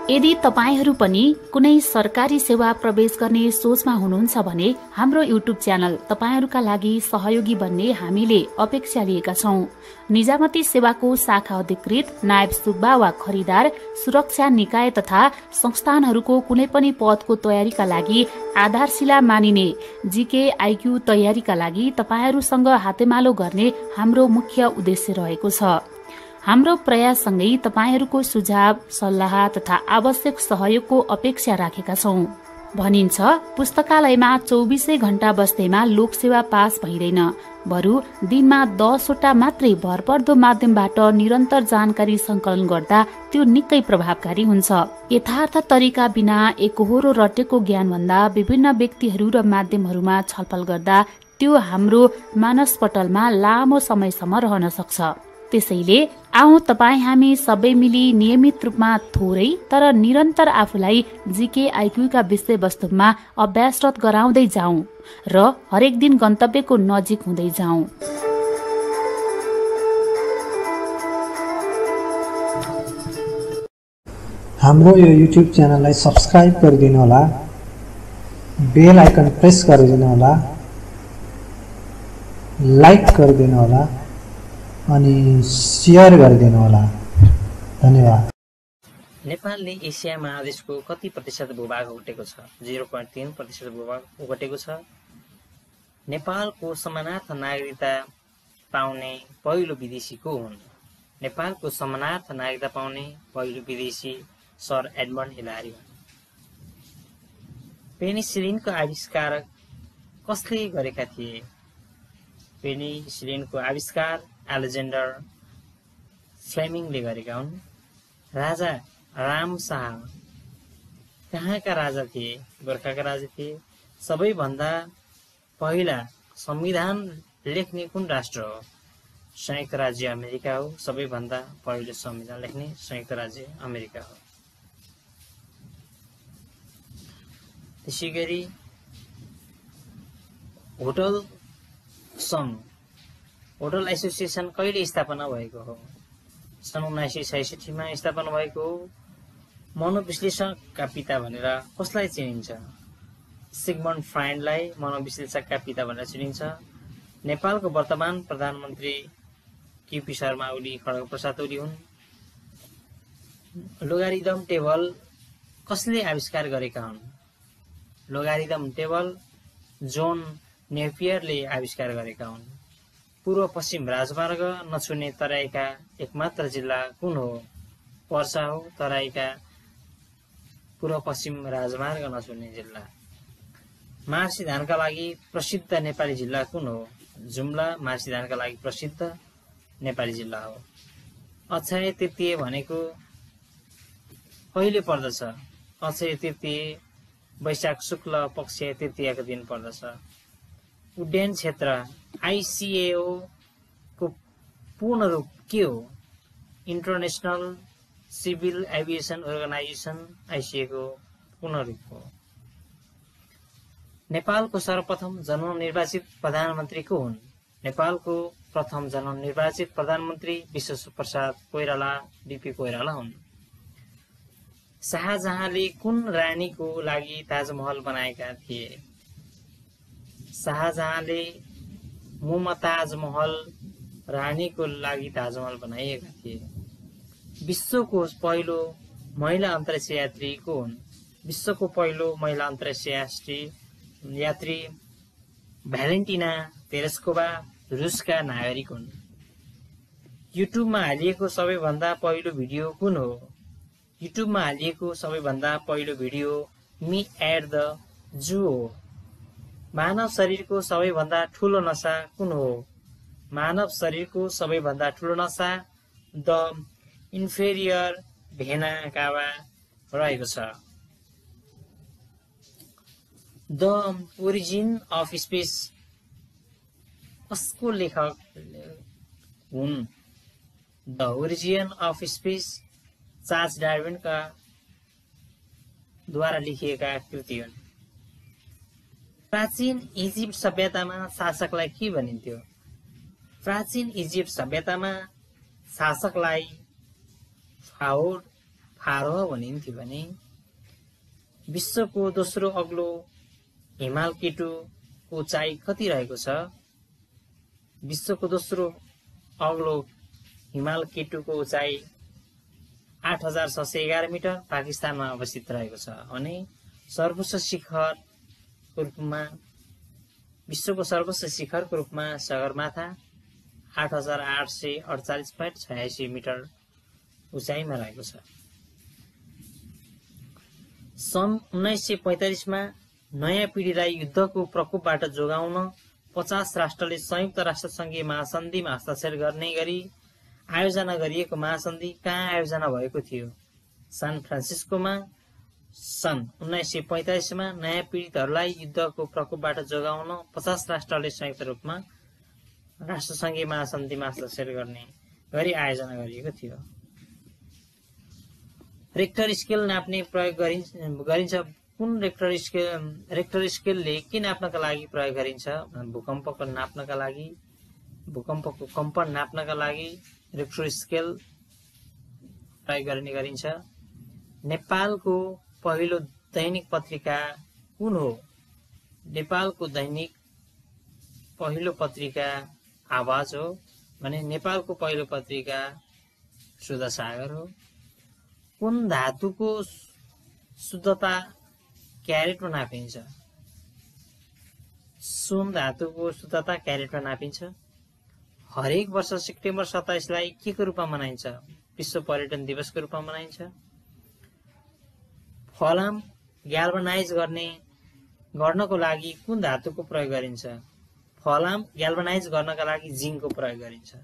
यदि तपाईहरू पनि कुनै सरकारी सेवा प्रवेश गर्ने सोचमा हुनुहुन्छ भने हाम्रो युट्युब च्यानल तपाईहरूका लागि सहयोगी बन्ने हामीले अपेक्षा लिएका छौं। निजामती सेवाको शाखा अधिकृत, नायब सुब्बा वा खरिदार, सुरक्षा निकाय तथा संस्थानहरूको कुनै पनि पदको तयारीका लागि आधारशिला मानिने जीके आईक्यू तयारीका लागि तपाईहरूसँग हातेमालो गर्ने हाम्रो मुख्य उद्देश्य रहेको छ। हाम्रो प्रयाससँगै तपाईहरूको सुझाव, सल्लाह तथा आवश्यक सहयोगको अपेक्षा राखेका छौं। भनिन्छ, पुस्तकालयमा 24 घण्टा बस्दैमा लोकसेवा पास भइदैन, बरु दिनमा 10 वटा मात्रै भरपर्दो माध्यमबाट निरन्तर जानकारी संकलन गर्दा त्यो निकै प्रभावकारी हुन्छ। यथार्थ तरिका बिना एकहोरो रटेको ज्ञानभन्दा विभिन्न व्यक्तिहरू र माध्यमहरूमा छलफल गर्दा त्यो हाम्रो मानसपटलमा लामो समयसम्म रहन सक्छ। त्यसैले आउँ तपाईँ हामी सबै मिली नियमित रूपमा थोरै तर निरन्तर आफूलाई जीके आईक्यूका विषयवस्तुमा अभ्यासरत गराउँदै जाउँ र हरेक दिन गन्तव्यको नजिक हुँदै जाउँ। हाम्रो यो युट्युब च्यानललाई सब्स्क्राइब गरिदिनु होला, बेल आइकन प्रेस गरिदिनु होला, लाइक गरिदिनु होला अनि शेयर गरिदिनु होला। धन्यवाद। नेपालले एसिया महादेशको कति प्रतिशत भूभाग ओगटेको छ? 0.3% भूभाग ओगटेको छ। नेपालको समानार्थ नागरिकता पाउने पहिलो विदेशी को हुन्? नेपालको समानार्थ नागरिकता पाउने पहिलो विदेशी सर एडमन्ड हिलारी हुन्। पेनिसिलिनको आविष्कार कसले गरेका थिए? पेनिसिलिनको आविष्कार अलेक्जेन्डर फ्लेमिङले गरेका हुन्। राजा रामशाह कहाँका राजा थिए? गोर्खाका राजा थिए। सबैभन्दा पहिला संविधान लेख्ने कुन राष्ट्र हो? संयुक्त राज्य अमेरिका हो। सबैभन्दा पहिलो संविधान लेख्ने संयुक्त राज्य अमेरिका हो। त्यसैगरी होटल सङ्घ, होटल एसोसिएसन कहिले स्थापना भएको हो? सन् 1966 मा स्थापना भएको हो। मनोविश्लेषकका पिता भनेर कसलाई चिनिन्छ? सिगमन्ड फ्राइडलाई मनोविश्लेषकका पिता भनेर चिनिन्छ। नेपालको वर्तमान प्रधानमन्त्री केपी शर्मा ओली खड्ग प्रसाद ओली हुन्। लोगारिदम टेबल कसले आविष्कार गरेका हुन्? लोगारिदम टेबल जोन नेपियरले आविष्कार गरेका हुन्। पूर्व पश्चिम राजमार्ग नछुने तराईका एकमात्र जिल्ला कुन हो? पर्सा हो। तराईका पूर्व पश्चिम राजमार्ग नछुने जिल्ला। मार्सी धानका लागि प्रसिद्ध नेपाली जिल्ला कुन हो? जुम्ला मार्सी धानका लागि प्रसिद्ध नेपाली जिल्ला हो। अक्षय तृतीय भनेको कहिले पर्दछ? अक्षय तृतीय वैशाख शुक्ल पक्ष तृतीयको दिन पर्दछ। उड्डयन क्षेत्र आईसीएओ को पूर्ण रूप के हो? International civil aviation organisation ICA को पूर्ण रूप हो। नेपालको सर्वप्रथम जननिर्वाचित प्रधानमन्त्री को हुन्? नेपालको प्रथम जननिर्वाचित प्रधानमन्त्री विश्वप्रसाद कोइराला डीपी कोइराला हुन्। शाहजहाँले कुन रानीको लागि ताजमहल बनाएका थिए? शाहजहाँले मुमताज महल रानीको लागि ताजमहल बनाएका थिए। विश्वको पहिलो महिला अन्तरिक्ष यात्री को हुन्? विश्वको पहिलो महिला अन्तरिक्ष यात्री भ्यालेन्टिना तेरेस्कोभा रुसका नागरिक हुन्। युट्युबमा हालिएको सबैभन्दा पहिलो भिडियो कुन हो? युट्युबमा हालिएको सबैभन्दा पहिलो video me at the zoo हो। मानव शरीरको सबैभन्दा ठूलो नसा कुन हो? मानव शरीरको सबैभन्दा ठूलो नसा द इन्फेरियर भेना काभा रहेको छ। द ओरिजिन अफ स्पेस कसको लेखक हुन्? The origin of space Charles डार्विनका द्वारा लेखिएका कृति हुन्। प्राचीन इजिप्ट सभ्यतामा शासकलाई के भनिन्थ्यो? प्राचीन इजिप्ट सभ्यतामा शासकलाई आरोह भनिन्थ्यो भने विश्वको दोस्रो अग्लो हिमाल केटुको उचाइ कति रहेको छ? विश्वको दोस्रो अग्लो हिमाल केटुको उचाइ 8611 मिटर पाकिस्तानमा अवस्थित रहेको छ भने सर्वोच्च शिखरको रूपमा विश्वको सर्वोच्च शिखरको रूपमा सगरमाथा 8848.86 मिटर उचाइमा रहेको छ। सन् 1945 मा नयाँ पिढीलाई युद्धको प्रकोपबाट जोगाउन 50 राष्ट्रले संयुक्त राष्ट्रसङ्घीय महासन्धिमा हस्ताक्षर गर्ने गरी आयोजना गरिएको महासन्धि कहाँ आयोजना भएको थियो? सान फ्रान्सिस्कोमा। सन् 1945 मा नयाँ पीडितहरूलाई युद्धको प्रकोपबाट जोगाउन 50 राष्ट्रले संयुक्त रूपमा राष्ट्रसङ्घीय महासन्धिमा हस्ताक्षर गर्ने गरी आयोजना गरिएको थियो। रेक्टर स्केल नाप्ने प्रयोग गरिन्छ। कुन रेक्टर स्केलले के नाप्नका लागि प्रयोग गरिन्छ? भूकम्पको नाप्नका लागि, भूकम्पको कम्पन नाप्नका लागि रेक्टर स्केल प्रयोग गर्ने गरिन्छ। नेपालको पहिलो दैनिक पत्रिका कुन हो? नेपालको दैनिक पहिलो पत्रिका आवाज हो भने नेपालको पहिलो पत्रिका शुद्ध सागर हो। कुन धातुको शुद्धता क्यारेटमा नापिन्छ? सुन धातुको शुद्धता क्यारेटमा नापिन्छ। हरेक वर्ष सेप्टेम्बर 27 लाई के को रूपमा मनाइन्छ? विश्व पर्यटन दिवसको रूपमा मनाइन्छ। फलाम ग्याल्भनाइज गर्नको लागि कुन धातुको प्रयोग गरिन्छ? फलाम ग्याल्भनाइज गर्नका लागि जिङ्कको प्रयोग गरिन्छ।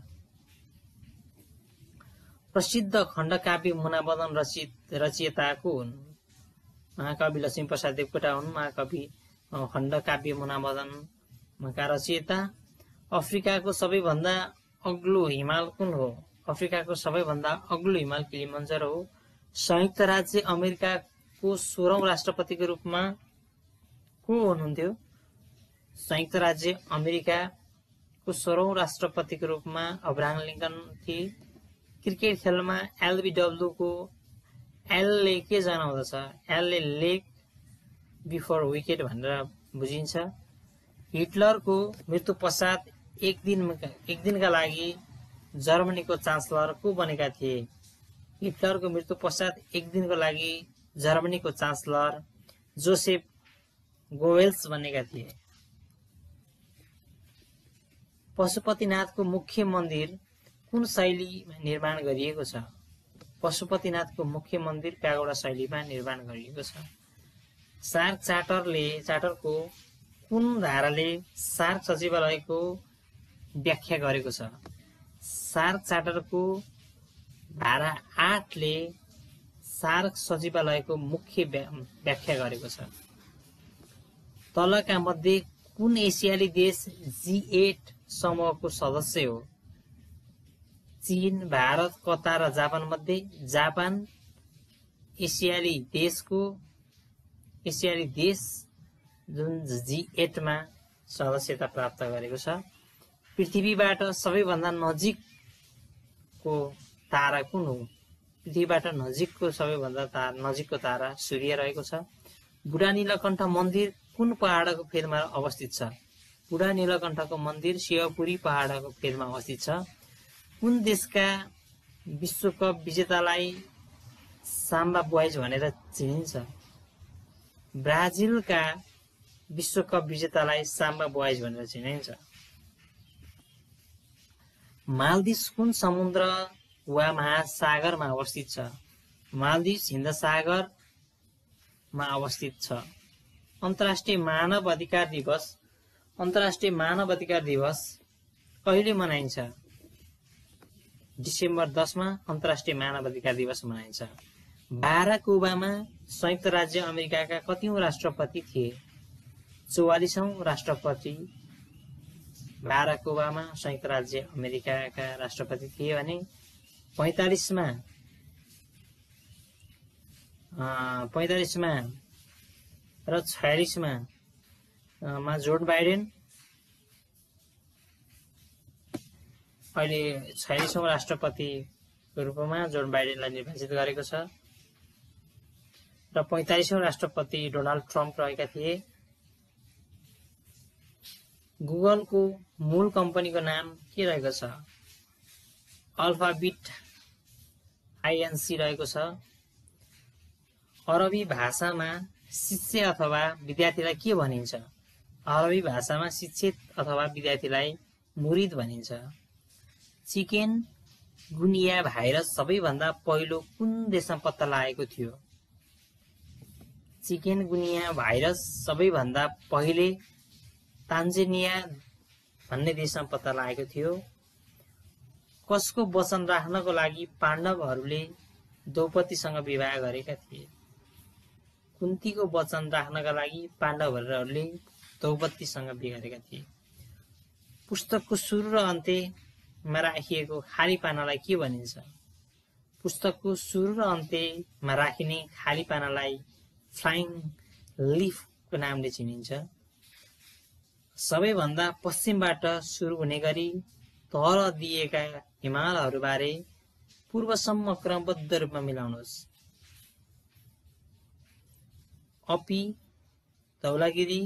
प्रसिद्ध खण्डकाव्य मुनामदन रचयिता को हुन्? महाकवि लक्ष्मीप्रसाद देवकोटा हुन् महाकवि खण्डकाव्य मुनामदनका रचयिता। अफ्रिकाको सबैभन्दा अग्लो हिमाल कुन हो? अफ्रिकाको सबैभन्दा अग्लो हिमाल किलिमन्जारो हो। संयुक्त राज्य अमेरिकाको 16औं राष्ट्रपतिको रूपमा को हुनुहुन्थ्यो? संयुक्त राज्य अमेरिकाको 16औं राष्ट्रपतिको रूपमा अब्राहम लिंकन थिए। क्रिकेट खेलमा एलबीडब्ल्यू को एलले के जनाउँदछ? एलले लेग बिफोर विकेट भनेर बुझिन्छ। हिटलरको मृत्यु पश्चात एक दिनका लागि जर्मनीको चान्सलर को बनेका थिए? हिटलरको मृत्यु पश्चात एक दिनको लागि जर्मनीको चान्सलर जोसेफ गोवेल्स बनेका थिए। पशुपतिनाथको मुख्य मन्दिर कुन शैलीमा निर्माण गरिएको छ? पशुपतिनाथको मुख्य मन्दिर प्यागोडा शैलीमा निर्माण गरिएको छ। सार्क चार्टरको कुन धाराले सार्क सचिवालयको व्याख्या गरेको छ? सार्क चार्टरको धारा 8 ले सार्क सचिवालयको मुख्य व्याख्या गरेको छ। तलका मध्ये कुन एसियाली देश G8 समूहको सदस्य हो? चीन, भारत, कतार र जापान मध्ये जापान एसियाली देश जुन G8 मा सदस्यता प्राप्त गरेको छ। पृथ्वीबाट सबैभन्दा नजिकको तारा कुन हो? पृथ्वीबाट सबैभन्दा नजिकको तारा सूर्य रहेको छ। बुढा नीलकण्ठ मन्दिर कुन पहाडको फेदमा अवस्थित छ? बुढा नीलकण्ठको मन्दिर शिवपुरी पहाडको फेदमा अवस्थित छ। कुन देशका विश्वकप विजेतालाई साम्बा बोइज भनेर चिनिन्छ? ब्राजिलका विश्वकप विजेतालाई साम्बा बोइज भनेर चिनिन्छ। मालदिभ्स कुन समुद्र वा महासागरमा अवस्थित छ? मालदिभ्स हिन्द सागरमा अवस्थित छ। अन्तर्राष्ट्रिय मानव अधिकार दिवस कहिले मनाइन्छ? डिसेम्बर 10 मा अन्तर्राष्ट्रिय मानव अधिकार दिवस मनाइन्छ। बाराक ओबामा संयुक्त राज्य अमेरिकाका कतिौं राष्ट्रपति थिए? 44औं राष्ट्रपति बाराक ओबामा संयुक्त राज्य अमेरिकाका राष्ट्रपति थिए भने 45 मा र 46 मा जोन बाइडेन अहिले 46औं राष्ट्रपतिको रूपमा जोन बाइडेनलाई निर्वाचित गरेको छ। र 45औं राष्ट्रपति डोनाल्ड ट्रम्प रहेका थिए। गुगलको मूल कम्पनीको नाम के रहेको छ? अल्फाबिट INC रहेको छ। अरबी भाषामा शिष्य अथवा विद्यार्थीलाई के भनिन्छ? अरबी भाषामा शिक्षित अथवा विद्यार्थीलाई मुरिद भनिन्छ। चिकेन गुनिया भाइरस सबैभन्दा पहिलो कुन देशमा पत्ता लागेको थियो? चिकेन गुनिया भाइरस सबैभन्दा पहिले तान्जानिया भन्ने देशमा पत्ता लागेको थियो। कसको वचन राख्नको लागि पाण्डवहरूले द्रौपदीसँग विवाह गरेका थिए? कुन्तीको वचन राख्नका लागि पाण्डवहरूले द्रौपदीसँग विवाह गरेका थिए। पुस्तकको सुरु र अन्त्यमा राखिएको खाली पानालाई के भनिन्छ? पुस्तकको सुरु र अन्त्यमा राखिने खाली पानालाई फ्लाइङ लिफको नामले चिनिन्छ। सबैभन्दा पश्चिमबाट सुरु हुने गरी तल दिएका हिमालहरूबारे पूर्वसम्म क्रमबद्ध रूपमा मिलाउनुहोस्। अपी, धौलागिरी,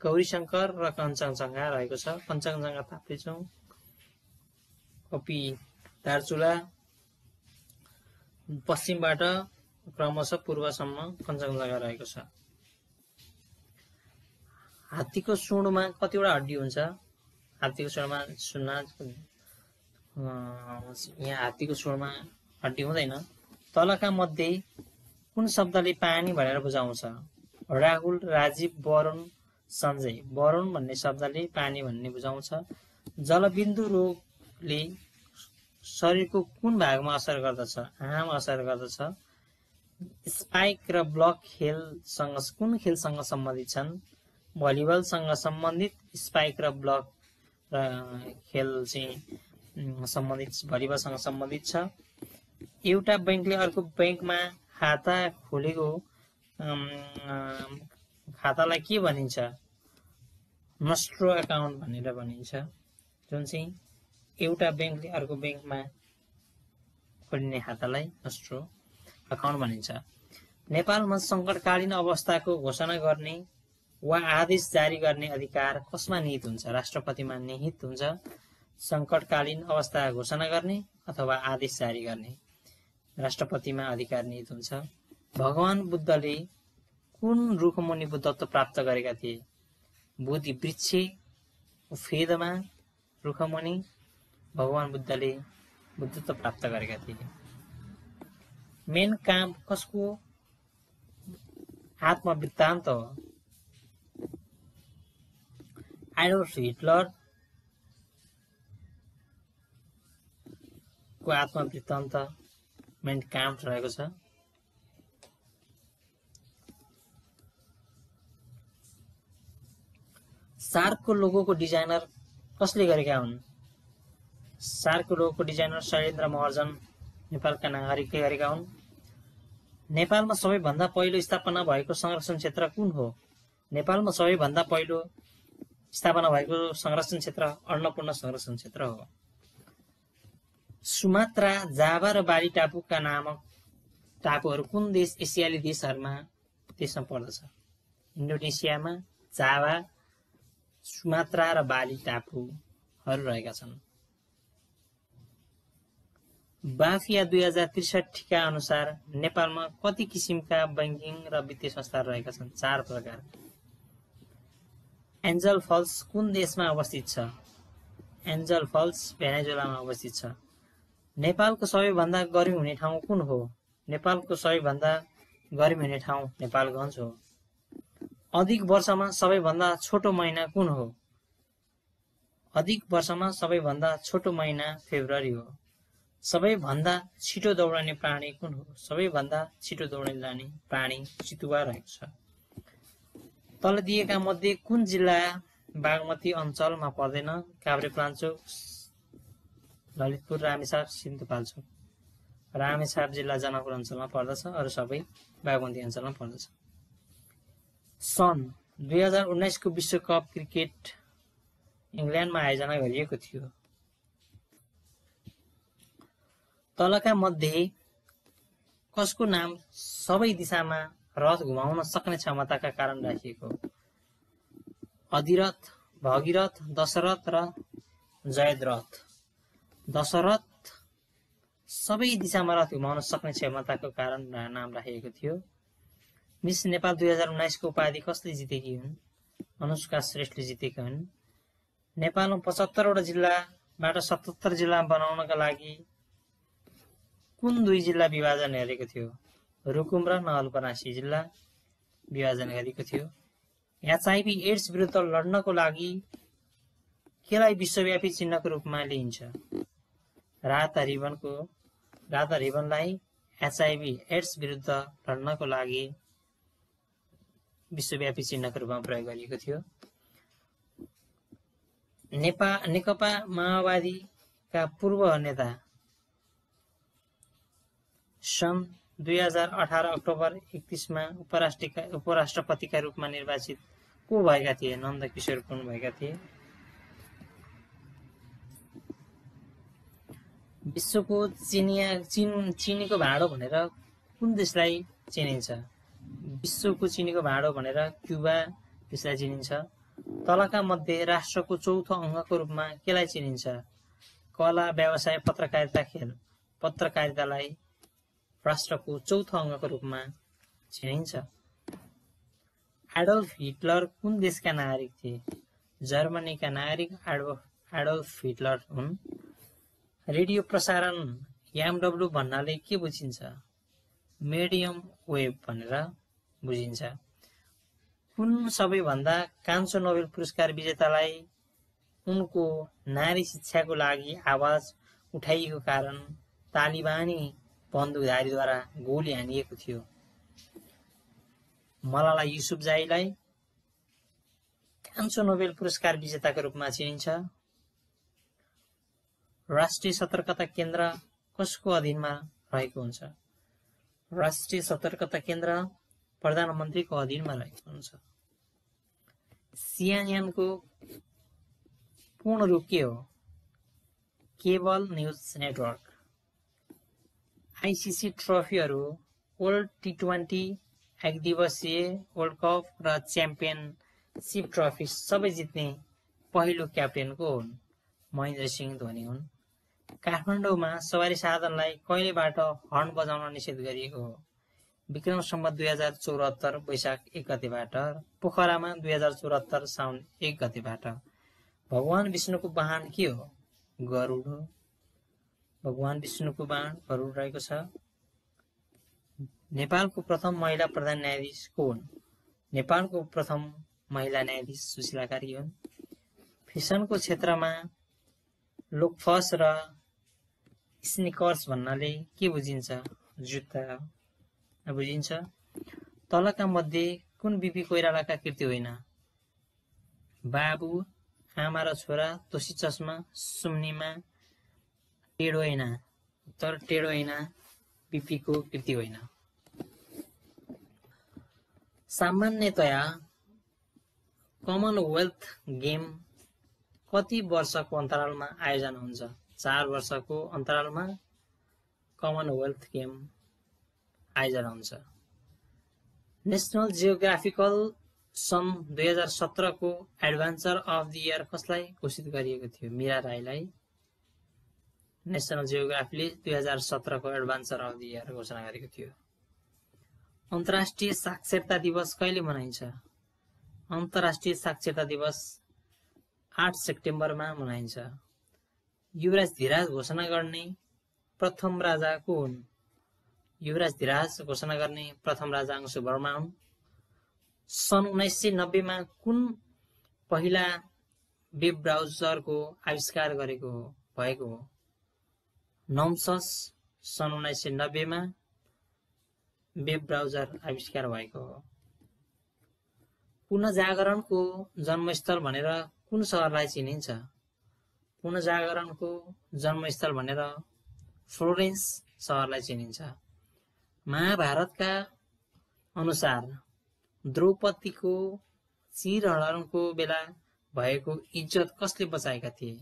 गौरीशंकर र कञ्चनजङ्घा रहेको छ। कञ्चनजङ्घा ताप्लेजुङ, अपी दार्चुला, पश्चिमबाट क्रमशः पूर्वसम्म कञ्चनजङ्घा रहेको छ। हात्तीको सुँडमा कतिवटा हड्डी हुन्छ? हात्तीको सुँडमा यहाँ हात्तीको सुँडमा हड्डी हुँदैन। तलका मध्ये कुन शब्दले पानी भनेर बुझाउँछ? राहुल, राजीव, वरुण, सञ्जय। वरुण भन्ने शब्दले पानी भन्ने बुझाउँछ। जलबिन्दु रोगले शरीरको कुन भागमा असर गर्दछ? आँखामा असर गर्दछ। स्पाइक र ब्लक खेलसँग कुन खेलसँग सम्बन्धित छन्? भलिबलसँग सम्बन्धित स्पाइक र ब्लक खेल चाहिँ सम्बन्धित भलिबलसँग सम्बन्धित छ। एउटा बैंकले अर्को बैंकमा खाता खोलेको खातालाई के भनिन्छ? नस्ट्रो अकाउन्ट भनेर भनिन्छ। जुन चाहिँ एउटा बैंकले अर्को बैंकमा खोलिने खातालाई नस्ट्रो अकाउन्ट भनिन्छ। नेपालमा सङ्कटकालीन अवस्थाको घोषणा गर्ने वा आदेश जारी गर्ने अधिकार कसमा निहित हुन्छ? राष्ट्रपतिमा निहित हुन्छ। सङ्कटकालीन अवस्था घोषणा गर्ने अथवा आदेश जारी गर्ने राष्ट्रपतिमा अधिकार निहित हुन्छ। भगवान बुद्धले कुन रुखमुनि बुद्धत्व प्राप्त गरेका थिए? बोधि वृक्ष फेदमा रुखमुनि भगवान बुद्धले बुद्धत्व प्राप्त गरेका थिए। मेन काम कसको आत्मवृत्तान्त हो? एडोल्फ हिटलर को आत्मवृत्तान्त मेन काम रहेको छ। सार्कको लोगोको डिजाइनर कसले गरेका हुन्? सार्कको लोगोको डिजाइनर शैलेन्द्र महर्जन नेपालका नागरिकले गरेका हुन्। नेपालमा सबैभन्दा पहिलो स्थापना भएको संरक्षण क्षेत्र कुन हो? नेपालमा सबैभन्दा पहिलो स्थापना भएको संरक्षण क्षेत्र अन्नपूर्ण संरक्षण क्षेत्र हो। सुमात्रा, जाभा र बाली टापुका नामक टापुहरू कुन देश एसियाली देशमा पर्दछ? इन्डोनेसियामा जाभा, सुमात्रा र बाली टापुहरू रहेका छन्। बाफिया 2063 का अनुसार नेपालमा कति किसिमका बैंकिङ र वित्तीय संस्थाहरू रहेका छन्? 4 प्रकार। एन्जल फल्स कुन देशमा अवस्थित छ? एन्जल फल्स भेनेजुएलामा अवस्थित छ। नेपालको सबैभन्दा गर्मी हुने ठाउँ कुन हो? नेपालको सबैभन्दा गर्मी हुने ठाउँ नेपालगञ्ज हो। अधिक वर्षमा सबैभन्दा छोटो महिना कुन हो? अधिक वर्षमा सबैभन्दा छोटो महिना फेब्रुअरी हो। सबैभन्दा छिटो दौडने प्राणी कुन हो? सबैभन्दा छिटो दौडने प्राणी चितुवा रहेको छ। तल दिएका मध्ये कुन जिल्ला बागमती अञ्चलमा पर्दैन? काभ्रेपलाञ्चोक, ललितपुर, रामेछाप, सिन्धुपाल्चोक। रामेछाप जिल्ला जनकपुर अञ्चलमा पर्दछ, अरू सबै बागमती अञ्चलमा पर्दछ। सन् 2019 को विश्वकप क्रिकेट इङ्ल्यान्डमा आयोजना गरिएको थियो। तलका मध्ये कसको नाम सबै दिशामा रथ घुमाउन सक्ने क्षमताका कारण राखिएको हो? अधिरथ, भगीरथ, दशरथ र जयद्रथ। दशरथ सबै दिशामा रथ घुमाउन सक्ने क्षमताको कारण नाम राखिएको थियो। मिस नेपाल 2019 को उपाधि कसले जितेकी हुन्? अनुष्का श्रेष्ठले जितेका हुन्। नेपालमा 75वटा जिल्लाबाट 77 जिल्ला बनाउनका लागि कुन 2 जिल्ला विभाजन गरेको थियो? रुकुम र नवलपरासी जिल्ला विभाजन गरेको थियो। एचआईभी एड्स विरुद्ध लड्नको लागि केलाई विश्वव्यापी चिन्हको रूपमा लिइन्छ? राता रिबनलाई एचआईभी एड्स विरुद्ध लड्नको लागि विश्वव्यापी चिन्हको रूपमा प्रयोग गरिएको थियो। नेकपा माओवादीका पूर्व नेता सन् 2018 अक्टोबर 31 मा उपराष्ट्रपतिका रूपमा निर्वाचित को भएका थिए? नन्दकिशोर पुन भएका थिए। विश्वको चिनीको भाँडो भनेर कुन देशलाई चिनिन्छ? विश्वको चिनीको भाँडो भनेर क्युबा देशलाई चिनिन्छ। तलका मध्ये राष्ट्रको चौथो अङ्गको रूपमा केलाई चिनिन्छ? कला, व्यवसाय, पत्रकारिता, खेल। पत्रकारितालाई राष्ट्रको चौथो अङ्गको रूपमा चिनिन्छ। एडोल्फ हिटलर कुन देशका नागरिक थिए? जर्मनीका नागरिक एडोल्फ हिटलर हुन्। रेडियो प्रसारण एमडब्ल्यू भन्नाले के बुझिन्छ? मिडियम वेभ भनेर बुझिन्छ। कुन सबैभन्दा कान्छो नोबेल पुरस्कार विजेतालाई उनको नारी शिक्षाको लागि आवाज उठाइएको कारण तालिबानी बन्दुकधारीद्वारा गोली हानिएको थियो? मलाला युसुफजाईलाई कान्छो नोबेल पुरस्कार विजेताको रूपमा चिनिन्छ। राष्ट्रिय सतर्कता केन्द्र कसको अधीनमा रहेको हुन्छ? राष्ट्रिय सतर्कता केन्द्र प्रधानमन्त्रीको अधीनमा रहेको हुन्छ। सिएनएनको पूर्ण रूप के हो? Cable news network. ICC ट्रफीहरू world टी20, एक दिवसीय, वर्ल्ड कप र च्याम्पियनशिप ट्रफी सबै जित्ने पहिलो क्याप्टेन को हुन्? महेन्द्र सिंह धोनी हुन्। काठमाडौँमा सवारी साधनलाई कहिलेबाट हर्न बजाउन निषेध गरिएको हो? विक्रम सम्वत 2074 वैशाख 1 गतेबाट। पोखरामा 2074 साउन 1 गतेबाट। भगवान विष्णुको वाहन के हो? गरुड हो। भगवान विष्णुको वाहन गरुड रहेको छ। नेपालको प्रथम महिला प्रधान न्यायाधीश को हुन्? नेपालको प्रथम महिला न्यायाधीश सुशीला कार्की हुन्। फेसनको क्षेत्रमा लोकफस र स्निकर्स भन्नाले के बुझिन्छ? जुत्ता बुझिन्छ। तलका मध्ये कुन बिपी कोइरालाका कृति होइन? बाबु, आमा र छोरा, तोसी चस्मा, सुम्निमा, टेढो ऐना। तर टेढो ऐना बिपीको कृति होइन। सामान्यतया कमनवेल्थ गेम कति वर्षको अन्तरालमा आयोजना हुन्छ? 4 वर्षको अन्तरालमा कमनवेल्थ गेम आयोजना हुन्छ। नेसनल जियोग्राफिकल सन् 2017 को एडभेन्चर अफ द इयर कसलाई घोषित गरिएको थियो? मीरा राईलाई। नेसनल जियोग्राफीले 2017 को एडभेन्चर अफ द इयर घोषणा गरेको थियो। अन्तर्राष्ट्रिय साक्षरता दिवस कहिले मनाइन्छ? अन्तर्राष्ट्रिय साक्षरता दिवस 8 सेप्टेम्बरमा मनाइन्छ। युवराज धिराज घोषणा गर्ने प्रथम राजा को हुन्? युवराज धिराज घोषणा गर्ने प्रथम राजा अंशुवर्मा हुन्। सन् 1990 मा कुन पहिला वेब ब्राउजरको आविष्कार भएको हो? नम्सस। सन् 1990 मा वेब ब्राउजर आविष्कार भएको हो। पुनर्जागरणको जन्मस्थल भनेर कुन सहरलाई चिनिन्छ? पुनर्जागरणको जन्मस्थल भनेर फ्लोरेन्स सहरलाई चिनिन्छ। महाभारतका अनुसार द्रौपदीको चीरहरणको बेला भएको इज्जत कसले बचाएका थिए?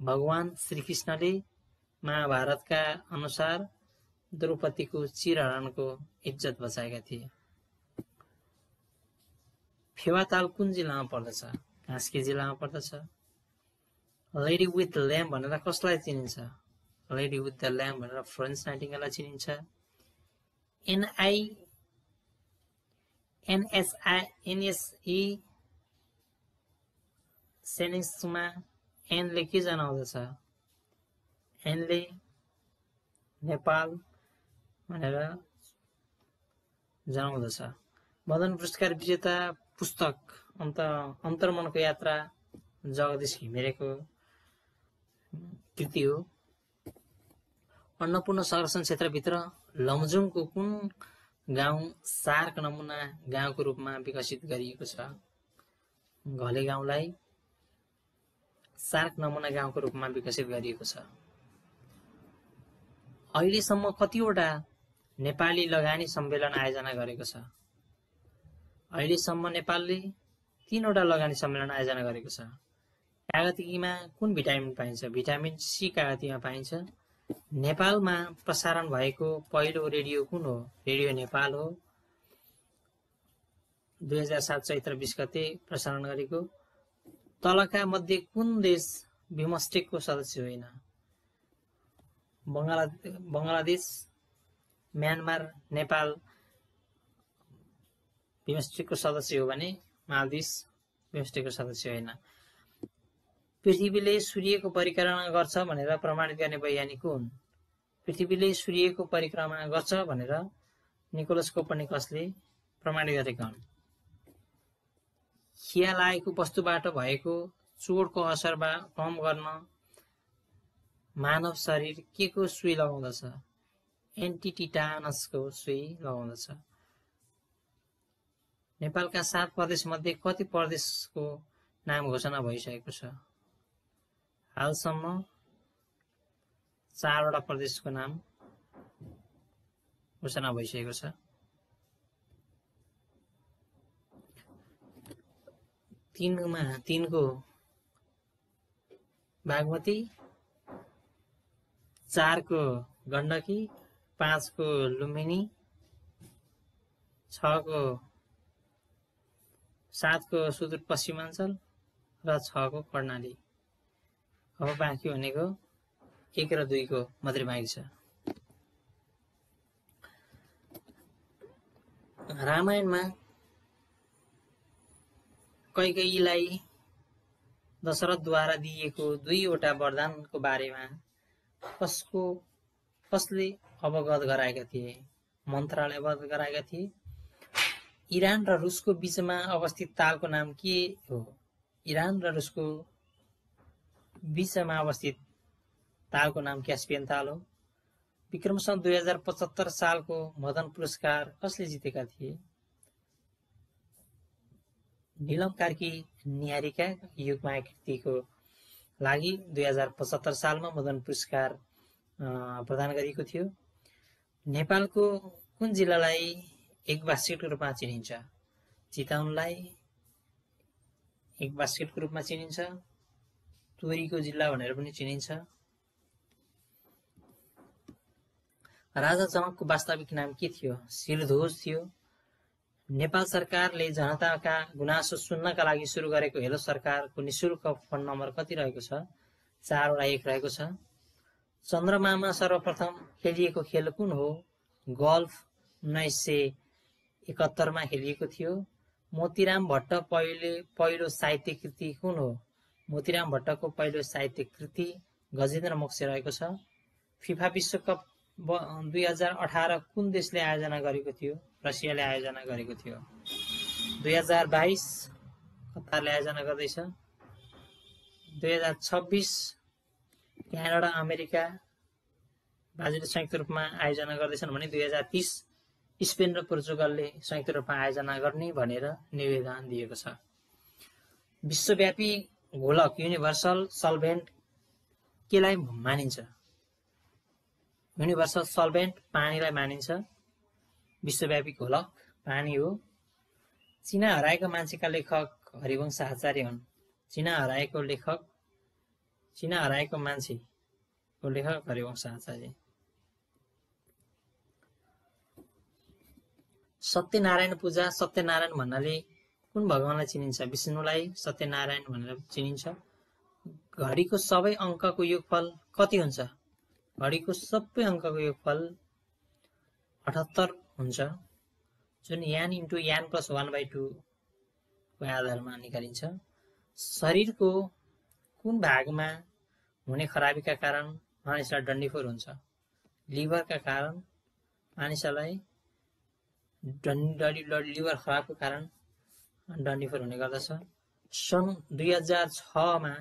भगवान श्रीकृष्णले। महाभारतका अनुसार द्रौपदीको चिरहरणको इज्जत बचाएका थिए। फेवाताल कुन जिल्लामा पर्दछ? कास्की जिल्लामा पर्दछ। लेडी विथ ल्याम्प भनेर कसलाई चिनिन्छ? लेडी विथ द ल्याम्प भनेर फ्लोरेन्स नाइटिङ्गेललाई चिनिन्छ। एनएसई सेनिक्समा एनले के जनाउँदछ? एनले नेपाल भनेर जनाउँदछ। मदन पुरस्कार विजेता पुस्तक अन्तर्मनको यात्रा जगदीश घिमिरेको कृति हो। अन्नपूर्ण संरक्षण क्षेत्रभित्र लमजुङको कुन गाउँ सार्क नमुना गाउँको रूपमा विकसित गरिएको छ? घले गाउँलाई सार्क नमुना गाउँको रूपमा विकसित गरिएको छ। अहिलेसम्म कतिवटा नेपाली लगानी सम्मेलन आयोजना गरेको छ? अहिलेसम्म नेपालले 3वटा लगानी सम्मेलन आयोजना गरेको छ। कागतीमा कुन भिटामिन पाइन्छ? भिटामिन सी कागतीमा पाइन्छ। नेपालमा प्रसारण भएको पहिलो रेडियो कुन हो? रेडियो नेपाल हो। 2007 चैत्र 20 गते प्रसारण गरेको। तलका मध्ये कुन देश बिमस्टेकको सदस्य होइन? बङ्गलादेश, म्यानमार, नेपाल बिमस्टेकको सदस्य हो भने मालदिप्स बिमस्टेकको सदस्य होइन। पृथ्वीले सूर्यको परिक्रमा गर्छ भनेर प्रमाणित गर्ने वैज्ञानिक हुन्? पृथ्वीले सूर्यको परिक्रमा गर्छ भनेर निकोलस कोपर्निकसले प्रमाणित गरेका हुन्। खिया लागेको वस्तुबाट भएको चोटको असर कम गर्न मानव शरीर के को सुई लगाउँदछ? एन्टिटिटानसको सुई लगाउँदछ। नेपालका 7 प्रदेश मध्ये कति प्रदेशको नाम घोषणा भइसकेको छ? हालसम्म 4वटा प्रदेशको नाम घोषणा भइसकेको छ। तीनको बागमती, 4 को गण्डकी, 5 को लुम्बिनी, 7 को सुदूरपश्चिमाञ्चल र 6 को कर्णाली। अब बाँकी भनेको 1 र 2 को मात्रै बाँकी छ। रामायणमा कैकेयीलाई दशरथद्वारा दिइएको 2वटा वरदानको बारेमा कसले अवगत गराएका थिए? मन्त्रालय अवगत गराएका थिए। इरान र रुसको बीचमा अवस्थित तालको नाम के हो? इरान र रुसको बीचमा अवस्थित तालको नाम क्यास्पियन ताल हो। विक्रम सन् 2075 सालको मदन पुरस्कार कसले जितेका थिए? नीलम कार्की निहारीका युगमाया कृतिको लागि 2075 सालमा मदन पुरस्कार प्रदान गरिएको थियो। नेपालको कुन जिल्लालाई एक बास्केटको रूपमा चिनिन्छ? चितवनलाई एक बास्केटको रूपमा चिनिन्छ। तोरीको जिल्ला भनेर पनि चिनिन्छ। राजा जनकको वास्तविक नाम के थियो? शिरध्वज थियो। नेपाल सरकारले जनताका गुनासो सुन्नका लागि सुरु गरेको हेलो सरकारको निशुल्क फोन नम्बर कति रहेको छ? 4 वटा 1 रहेको छ। चन्द्रमामा सर्वप्रथम खेलिएको खेल कुन हो? गोल्फ 1971 मा खेलिएको थियो। मोतीराम भट्ट पहिलो साहित्य कृति कुन हो? मोतीराम भट्टको पहिलो साहित्य कृति गजेन्द्र मोक्ष रहेको छ। फिफा विश्वकप 2018 कुन देशले आयोजना गरेको थियो? रसियाले आयोजना गरेको थियो। 2022 कतारले आयोजना गर्दैछ। 2026 क्यानाडा, अमेरिका, ब्राजिलले संयुक्त रूपमा आयोजना गर्दैछन् भने 2030 स्पेन र पोर्चुगलले संयुक्त रूपमा आयोजना गर्ने भनेर निवेदन दिएको छ। विश्वव्यापी घोलक युनिभर्सल सल्भेन्ट केलाई मानिन्छ? युनिभर्सल सल्भेन्ट पानीलाई मानिन्छ। विश्वव्यापी घोलक पानी हो। चिना हराएको मान्छेका लेखक हरिवंश आचार्य हुन्। चिना हराएको मान्छेको लेखक हरिवंश आचार्य। सत्यनारायण पूजा, सत्यनारायण भन्नाले कुन भगवानलाई चिनिन्छ? विष्णुलाई सत्यनारायण भनेर चिनिन्छ। घडीको सबै अङ्कको योगफल कति हुन्छ? घडीको सबै अङ्कको योगफल 78 हुन्छ, जुन यान इन्टु यान प्लस 1/2 को आधारमा निकालिन्छ। शरीरको कुन भागमा हुने खराबीका कारण मानिसलाई डन्डीफोर हुन्छ? लिभरका कारण मानिसलाई लिभर खराबको कारण डन्डीफोर हुने गर्दछ। सन् 2006 मा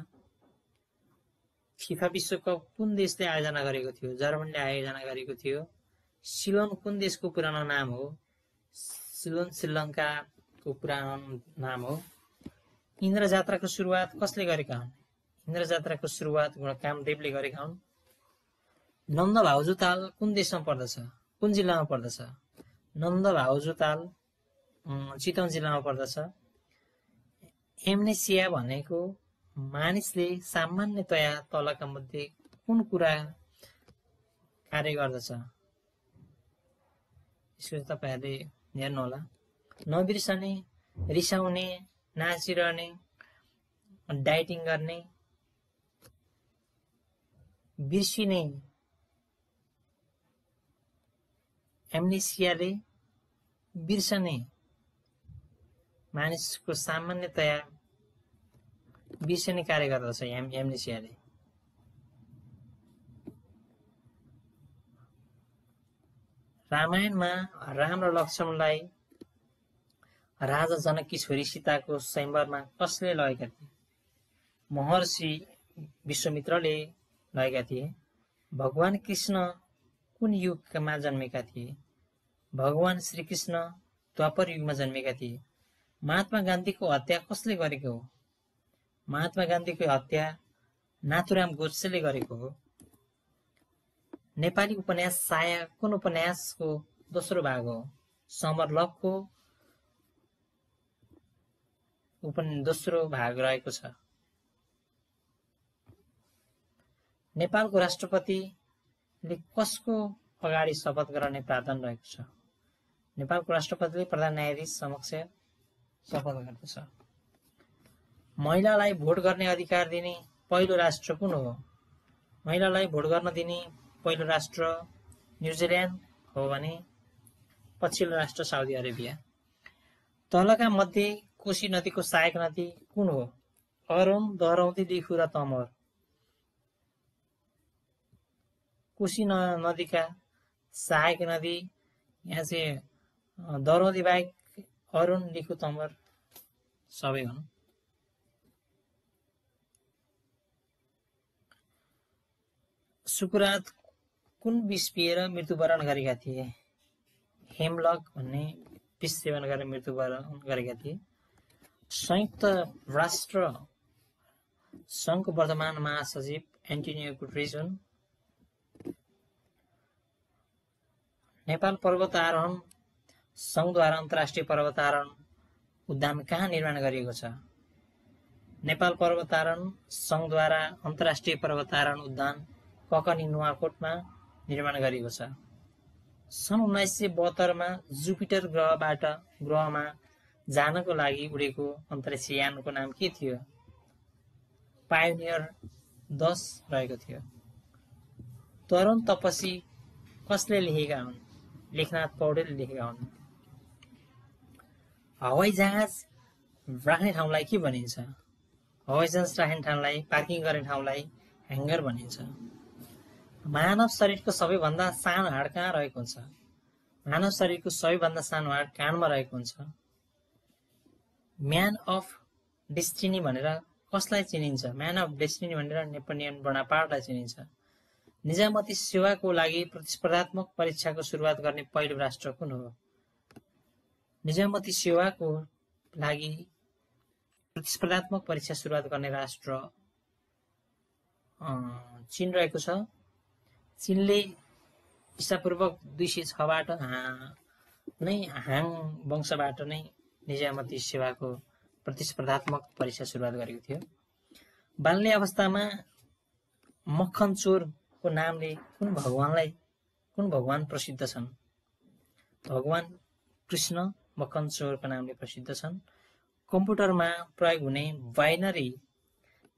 फिफा विश्वकप कुन देशले आयोजना गरेको थियो? जर्मनीले आयोजना गरेको थियो। सिलोन कुन देशको पुरानो नाम हो? सिलोन श्रीलङ्काको पुरानो नाम हो। इन्द्र जात्राको सुरुवात कसले गरेका हुन्? इन्द्र जात्राको सुरुवात कामदेवले गरेका हुन्। नन्द भाउजू ताल कुन देशमा पर्दछ? कुन जिल्लामा पर्दछ? नन्द भाउजू ताल चितवन जिल्लामा पर्दछ। एम्नेसिया भनेको मानिसले सामान्यतया तलका मध्ये कुन कुरा कार्य गर्दछ? यसको तपाईहरुले हेर्नु होला। नबिर्सने, रिसाउने, नाचिरहने, डाइटिङ गर्ने, बिर्सिने। एम्नेसियाले बिर्सने, मानिसको सामान्यतया बिर्सने कार्य गर्दछ एम्नेसियाले। रामायणमा राम र लक्ष्मणलाई राजा जनककी छोरी सीताको स्वयंवरमा कसले लगेका थिए? महर्षि विश्वामित्रले लगेका थिए। भगवान कृष्ण कुन युगमा जन्मेका थिए? भगवान श्रीकृष्ण द्वापर युगमा जन्मेका थिए। महात्मा गान्धीको हत्या कसले गरेको हो? महात्मा गान्धीको हत्या नाथुराम गोडसेले गरेको हो। नेपाली उपन्यास साया कुन उपन्यासको दोस्रो भाग हो? समरलभको दोस्रो भाग रहेको छ। नेपालको राष्ट्रपतिले कसको अगाडि शपथ गराउने प्रावधान रहेको छ? नेपालको राष्ट्रपतिले प्रधान न्यायाधीश समक्ष शपथ गर्दछ। महिलालाई भोट गर्ने अधिकार दिने पहिलो राष्ट्र कुन हो? महिलालाई भोट गर्न दिने पहिलो राष्ट्र न्युजिल्यान्ड हो भने पछिल्लो राष्ट्र साउदी अरेबिया। तलका मध्ये कोशी नदीको सहायक नदी कुन हो? अरुण, दरौदी, लिखु र तमोर। कोशी नदीका सहायक नदी यहाँ चाहिँ दरौदी बाहेक अरुण, लिखु, तमोर सबै हुन्। सुकरात कुन विष पिएर मृत्युवरण गरेका थिए? हेमलक भन्ने विष सेवन गरेर मृत्युवरण गरेका थिए। संयुक्त राष्ट्र संघको वर्तमान महासचिव एन्टोनियो गुटेरेस हुन्। नेपाल पर्वतारोहण संघद्वारा अन्तर्राष्ट्रिय पर्वतारोहण उद्यान कहाँ निर्माण गरिएको छ? नेपाल पर्वतारोहण संघद्वारा अन्तर्राष्ट्रिय पर्वतारोहण उद्यान ककनी नुवाकोटमा निर्माण गरिएको छ। सन् 1972 मा जुपिटर ग्रहमा जानको लागि उडेको अन्तरिक्ष यानको नाम के थियो? पायोनियर 10 रहेको थियो। तरुण तपसी कसले लेखेका हुन्? लेखनाथ पौडेलले लेखेका हुन्। हवाई जहाज राख्ने ठाउँलाई के भनिन्छ? हवाई जहाज राख्ने ठाउँलाई, पार्किङ गर्ने ठाउँलाई ह्याङ्गर भनिन्छ। मानव शरीरको सबैभन्दा सानो हाड कहाँ रहेको हुन्छ? मानव शरीरको सबैभन्दा सानो हाड कानमा रहेको हुन्छ। म्यान अफ डेस्टिनी भनेर कसलाई चिनिन्छ? म्यान अफ डेस्टिनी भनेर नेपोलियन बोनापार्टलाई चिनिन्छ। निजामती सेवाको लागि प्रतिस्पर्धात्मक परीक्षाको सुरुवात गर्ने पहिलो राष्ट्र कुन हो? निजामती सेवाको लागि प्रतिस्पर्धात्मक परीक्षा सुरुवात गर्ने राष्ट्र चीन रहेको छ। चीनले ईसापूर्व 206बाट नै हाङ वंशबाट नै निजामती सेवाको प्रतिस्पर्धात्मक परीक्षा सुरुवात गरेको थियो। बाल्य अवस्थामा मक्खन चोरको नामले कुन भगवान प्रसिद्ध छन्? भगवान कृष्ण मकनचोरको नामले प्रसिद्ध छन्। कम्प्युटरमा प्रयोग हुने बाइनरी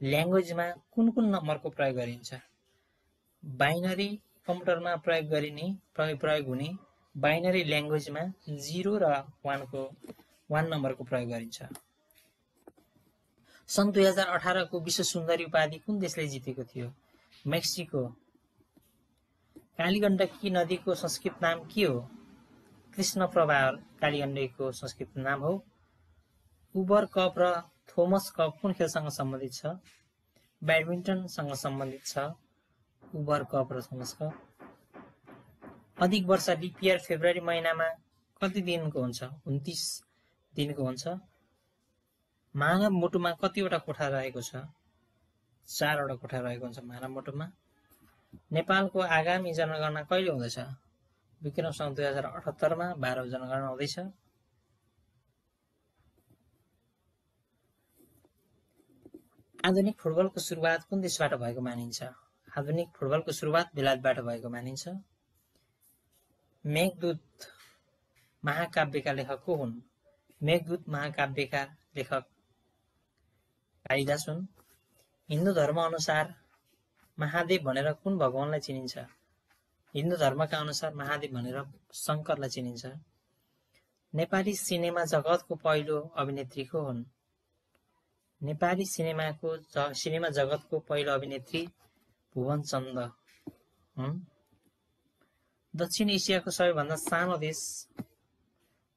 ल्याङ्ग्वेजमा कुन कुन नम्बरको प्रयोग गरिन्छ? बाइनरी कम्प्युटरमा प्रयोग हुने बाइनरी ल्याङ्ग्वेजमा 0 र 1 नम्बरको प्रयोग गरिन्छ। सन् 2018 को विश्व सुन्दरी उपाधि कुन देशले जितेको थियो? मेक्सिको। कालीगण्डकी नदीको संस्कृत नाम के हो? कृष्णप्रभा कालीगण्डकीको संस्कृत नाम हो। उबर कप र थोमस कप कुन खेलसँग सम्बन्धित छ? ब्याडमिन्टनसँग सम्बन्धित छ उबर कप र थोमस कप। अधिक वर्ष लिप इयर फेब्रुअरी महिनामा कति दिनको हुन्छ? 29 दिनको हुन्छ। मानव मुटुमा कतिवटा कोठा रहेको छ? 4 वटा कोठा रहेको हुन्छ मानव मुटुमा। नेपालको आगामी जनगणना कहिले हुँदैछ? विक्रम सन् 2078 मा 12औं जनगणना हुँदैछ। आधुनिक फुटबलको सुरुवात कुन देशबाट भएको मानिन्छ? आधुनिक फुटबलको सुरुवात बेलायतबाट भएको मानिन्छ। मेघदूत महाकाव्यका लेखक को हुन्? मेघदूत महाकाव्यका लेखक कालिदास हुन्। हिन्दू धर्म अनुसार महादेव भनेर कुन भगवानलाई चिनिन्छ? हिन्दू धर्मका अनुसार महादेव भनेर शङ्करलाई चिनिन्छ। नेपाली सिनेमा जगतको पहिलो अभिनेत्री को हुन्? नेपाली सिनेमा जगतको पहिलो अभिनेत्री भुवन चन्द हुन्। दक्षिण एसियाको सबैभन्दा सानो देश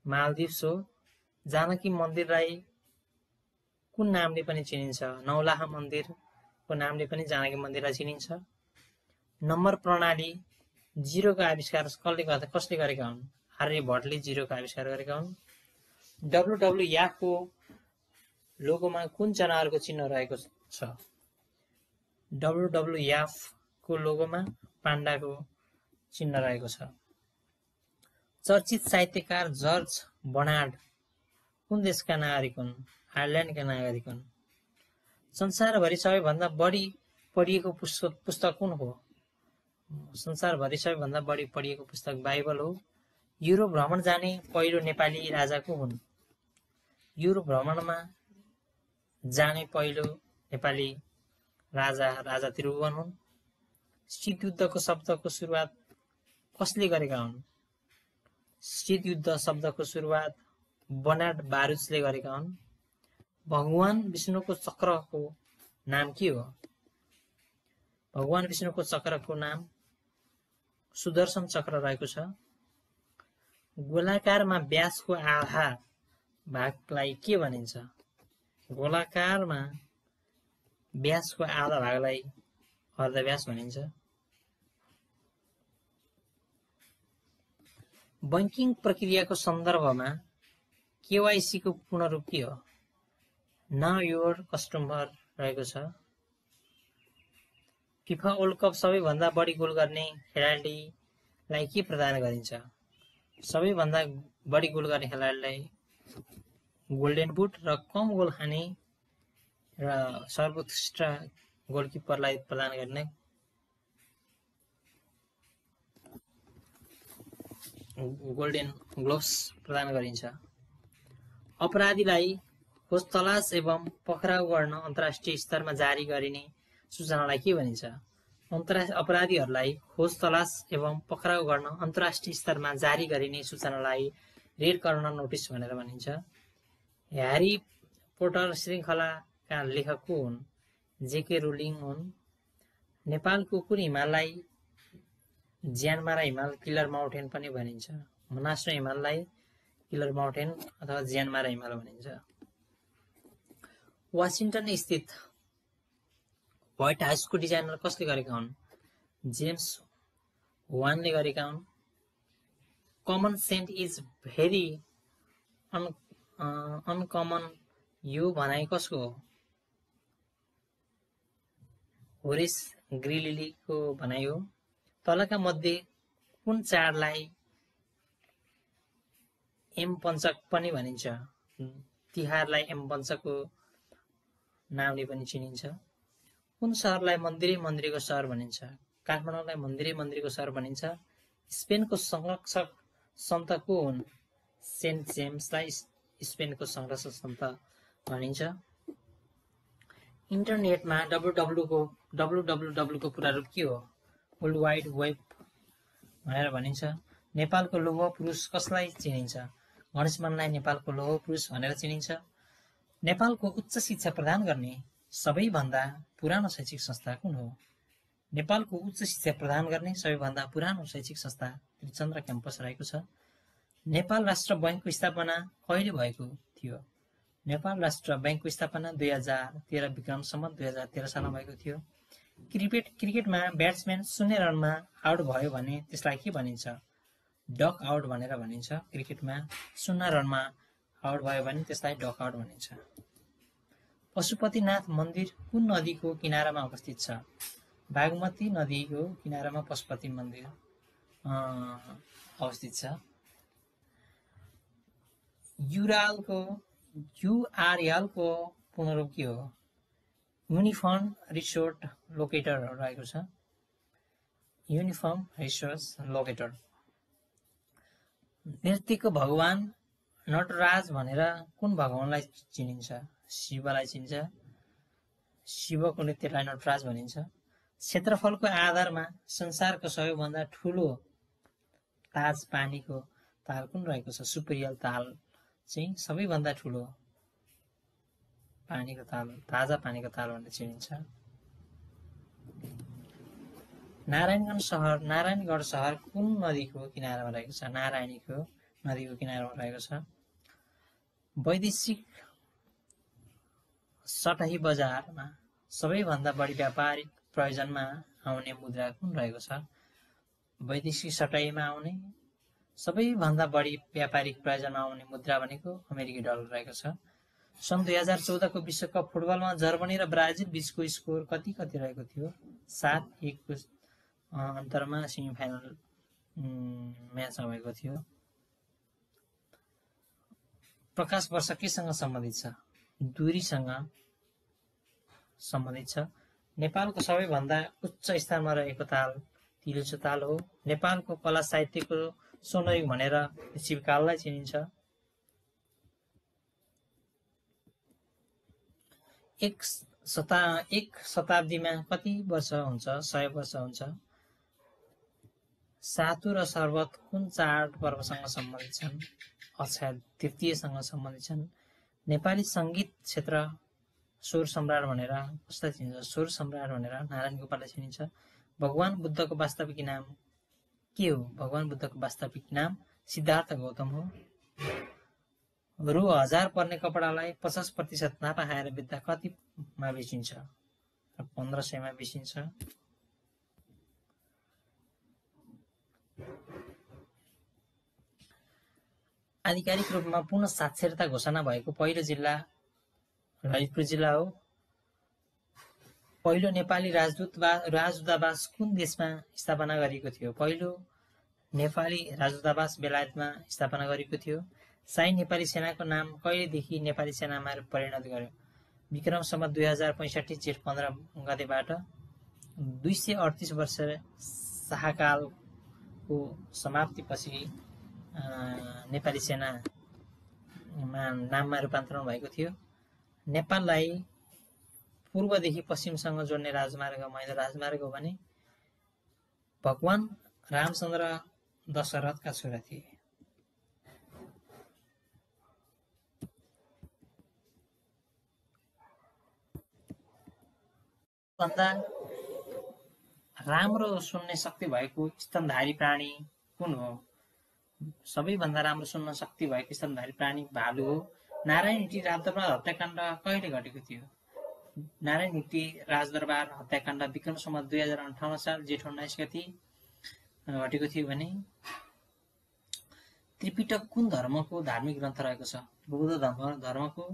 मालदिभ्स हो। जानकी मन्दिरलाई कुन नामले पनि चिनिन्छ? नौलाहा मन्दिरको नामले पनि जानकी मन्दिरलाई चिनिन्छ। नम्बर प्रणाली 0 को आविष्कार कसले गरेका हुन्? आर्यभट्टले 0 को आविष्कार गरेका हुन्। WWF को लोगोमा कुन जनावरको चिन्ह रहेको छ? WWF को लोगोमा पाण्डाको चिन्ह रहेको छ। चर्चित साहित्यकार जर्ज बर्नार्ड कुन देशका नागरिक हुन्? आयरल्यान्डका नागरिक हुन्। संसारभरि सबैभन्दा बढी पढिएको पुस्तक कुन हो? संसारभरि सबैभन्दा बढी पढिएको पुस्तक बाइबल हो। युरोप भ्रमण जाने पहिलो नेपाली राजा को हुन्? युरोप भ्रमणमा जाने पहिलो नेपाली राजा त्रिभुवन हुन्। शीत युद्धको शब्दको सुरुवात कसले गरेका हुन्? शीत युद्ध शब्दको सुरुवात बर्नार्ड बारुचले गरेका हुन्। भगवान विष्णुको चक्रको नाम के हो? भगवान विष्णुको चक्रको नाम सुदर्शन चक्र रहेको छ। गोलाकारमा व्यासको आधा भागलाई के भनिन्छ? गोलाकारमा व्यासको आधा भागलाई अर्धव्यास भनिन्छ। बैंकिङ प्रक्रियाको सन्दर्भमा केवाइसी को पूर्ण रूप के हो? नाउ योर कस्टमर रहेको छ। फिफा वर्ल्ड कप सबैभन्दा बढी गोल गर्ने खेलाडीलाई के प्रदान गरिन्छ? सबैभन्दा बढी गोल गर्ने खेलाडीलाई गोल्डन बुट र कम गोल खाने र सर्वोत्कृष्ट गोलकिपरलाई प्रदान गर्ने गोल्डन ग्लोभ्स प्रदान गरिन्छ। अपराधीलाई खोज तलास एवं पक्राउ गर्न अन्तर्राष्ट्रिय स्तरमा जारी गरिने सूचनालाई के भनिन्छ? अपराधीहरूलाई खोज तलास एवं पक्राउ गर्न अन्तर्राष्ट्रिय स्तरमा जारी गरिने सूचनालाई रेड कर्नर नोटिस भनेर भनिन्छ। ह्यारी पोटर श्रृङ्खलाका लेखक को हुन्? जेके रोलिङ हुन्। नेपालको कुन हिमाललाई ज्यानमारा हिमाल किलर माउन्टेन पनि भनिन्छ? मनास्नो हिमाललाई किलर माउन्टेन अथवा ज्यानमारा हिमाल भनिन्छ। वाशिंटन स्थित व्हाइट हाउसको डिजाइनर कसले गरेका हुन्? जेम्स वानले गरेका हुन्। Common sense is very uncommon यो भनाइ कसको हो? होरेस ग्रिलीको भनाइ हो। तलका मध्ये कुन चाडलाई एम पञ्चक पनि भनिन्छ? तिहारलाई एम पञ्चकको नामले पनि चिनिन्छ। कुन सहरलाई मन्दिरको सहर भनिन्छ? काठमाडौँलाई मन्दिरको सहर भनिन्छ। स्पेनको संरक्षक सन्त को हुन्? सेन्ट जेम्सलाई स्पेनको संरक्षक भनिन्छ। इन्टरनेटमा www को पूरा रूप के हो? वर्ल्ड वाइड वेब भनेर भनिन्छ। नेपालको लौह पुरुष कसलाई चिनिन्छ? गणेश मानलाई नेपालको लौह पुरुष भनेर चिनिन्छ। नेपालको उच्च शिक्षा प्रदान गर्ने सबैभन्दा पुरानो शैक्षिक संस्था कुन हो? नेपालको उच्च शिक्षा प्रदान गर्ने सबैभन्दा पुरानो शैक्षिक संस्था त्रिचन्द्र क्याम्पस रहेको छ। नेपाल राष्ट्र बैंकको स्थापना कहिले भएको थियो? नेपाल राष्ट्र बैंकको स्थापना 2013 विक्रम सम्वत 2013 सालमा भएको थियो। क्रिकेटमा ब्याट्सम्यान 0 रनमा आउट भयो भने त्यसलाई के भनिन्छ? डक आउट भनेर भनिन्छ। क्रिकेटमा 0 रनमा आउट भयो भने त्यसलाई डक आउट भनिन्छ। पशुपतिनाथ मन्दिर कुन नदीको किनारामा अवस्थित छ? बागमती नदीको किनारामा पशुपति मन्दिर अवस्थित छ। URL को पूर्ण रूप के हो? युनिफर्म रिसोर्ट लोकेटर रहेको छ। Uniform resource locator. नृत्यको भगवान नटराज भनेर कुन भगवानलाई चिनिन्छ? शिवलाई चिनिन्छ। शिवको नृत्यलाई नटराज भनिन्छ। क्षेत्रफलको आधारमा संसारको सबैभन्दा ठूलो ताज पानीको ताल कुन रहेको छ? सुपिरियल ताल चाहिँ सबैभन्दा ठूलो पानीको ताल, ताजा पानीको ताल भनेर चिनिन्छ। नारायणगढ शहर कुन नदीको किनारामा रहेको छ? नारायणीको नदीको किनारामा रहेको छ। वैदेशिक सटही बजारमा सबैभन्दा बढी व्यापारिक प्रयोजनमा आउने मुद्रा कुन रहेको छ? वैदेशिक सटहीमा आउने सबैभन्दा बढी व्यापारिक प्रयोजनमा आउने मुद्रा भनेको अमेरिकी डलर रहेको छ। सन् 2014 को विश्वकप फुटबलमा जर्मनी र ब्राजिल बीचको स्कोर कति रहेको थियो? 7-1 को अन्तरमा सेमिफाइनल म्याच भएको थियो। प्रकाश वर्ष केसँग सम्बन्धित छ? दूरीसँग सम्बन्धित छ। नेपालको सबैभन्दा उच्च स्थानमा रहेको ताल तिलिचो ताल हो। नेपालको कला साहित्यको स्वर्णयुग भनेर शिवकाललाई चिनिन्छ। एक शताब्दीमा कति वर्ष हुन्छ? 100 वर्ष हुन्छ। सातु र शरबत कुन चाड पर्वसँग सम्बन्धित छन्? अक्षय तृतीयसँग सम्बन्धित छन्। नेपाली संगीत क्षेत्र स्वर सम्राट भनेर कसलाई चिनिन्छ? स्वर सम्राट भनेर नारायण गोपाललाई चिनिन्छ। भगवान बुद्धको वास्तविक नाम के हो? भगवान बुद्धको वास्तविक नाम सिद्धार्थ गौतम हो। रु 1000 पर्ने कपडालाई 50% नापा खाएर बेच्दा कतिमा बेचिन्छ? 1500 मा बेचिन्छ। आधिकारिक रूपमा पूर्ण साक्षरता घोषणा भएको पहिलो जिल्ला ललितपुर जिल्ला हो। पहिलो नेपाली राजदूतावास कुन देशमा स्थापना गरिएको थियो? पहिलो नेपाली राजदूतावास बेलायतमा स्थापना गरिएको थियो। शाही नेपाली सेनाको नाम कहिलेदेखि नेपाली सेनामा परिणत गर्यो? विक्रम सम्वत 2065 जेठ 15 गतेबाट। 238 वर्ष शाहकालको समाप्तिपछि नेपाली सेनामा नाममा रूपान्तरण भएको थियो। नेपाललाई पूर्वदेखि पश्चिमसँग जोड्ने राजमार्ग महेन्द्र राजमार्ग हो भने भगवान रामचन्द्र दशरथका छोरा थिए। भन्दा राम्रो सुन्ने शक्ति भएको स्तनधारी प्राणी कुन हो? सबैभन्दा राम्रो सुन्न शक्ति भएको स्तनधारी प्राणी भालु हो। नारायण हिटी राजदरबार हत्याकाण्ड कहिले घटेको थियो? नारायण हिटी राजदरबार हत्याकाण्ड विक्रम सम्वत 2058 साल जेठ 19 गते घटेको थियो भने त्रिपिटक कुन धर्मको धार्मिक ग्रन्थ रहेको छ? बौद्ध धर्मको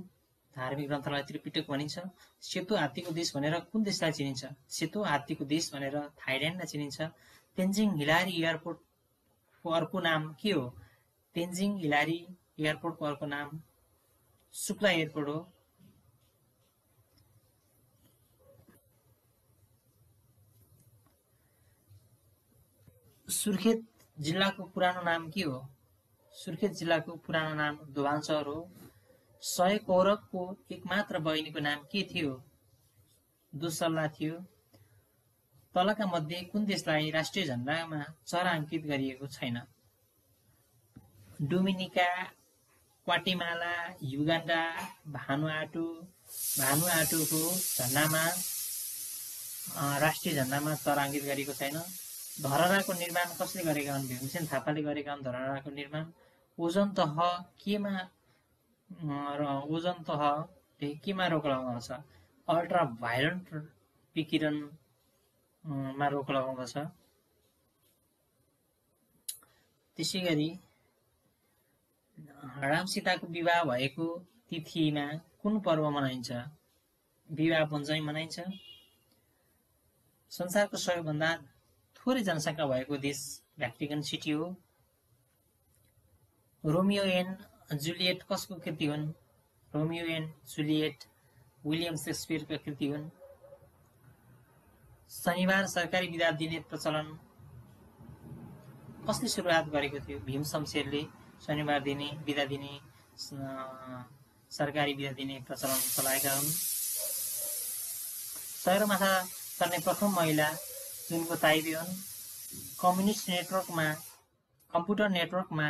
धार्मिक ग्रन्थलाई त्रिपिटक भनिन्छ। सेतो हात्तीको देश भनेर कुन देशलाई चिनिन्छ? सेतो हात्तीको देश भनेर थाइल्याण्डलाई चिनिन्छ। तेन्जिङ हिलारी एयरपोर्टको अर्को नाम के हो? तेन्जिङ हिलारी एयरपोर्टको अर्को नाम सुक्ला एयरपोर्ट हो। सुर्खेत जिल्लाको पुरानो नाम के हो? सुर्खेत जिल्लाको पुरानो नाम दोभानचौर हो। 100 कौरवको एकमात्र बहिनीको नाम के थियो? दुस्सल्ला थियो। तलका मध्ये कुन देशलाई राष्ट्रिय झण्डामा चरा अंकित गरिएको छैन? डोमिनिका, ग्वाटेमाला, युगान्डा, भानुआटुको झण्डामा राष्ट्रिय झण्डामा चरा अंकित गरिएको छैन। धरहराको निर्माण कसले गरेका हुन्? भीमसेन थापाले गरेका हुन् धरहराको निर्माण। ओजोन तहले केमा रोक लगाउँदछ? अल्ट्राभायोलेट विकिरणमा रोक लगाउँदछ। त्यसैगरी राम सीताको विवाह भएको तिथिमा कुन पर्व मनाइन्छ? विवाह पञ्चमी मनाइन्छ। संसारको सबैभन्दा थोरै जनसङ्ख्या भएको देश भ्याटिकन सिटी हो। रोमियो एन्ड जुलियट कसको कृति हुन्? रोमियो एन्ड जुलियट विलियम शेक्सपियरका कृति हुन्। शनिबार सरकारी बिदा दिने प्रचलन कसले सुरुवात गरेको थियो? भीम शमशेरले शनिबार बिदा दिने सरकारी बिदा दिने प्रचलन चलाएका हुन्। सगरमाथा चढ्ने प्रथम महिला जुनको ताइबे हुन्। कम्प्युटर नेटवर्कमा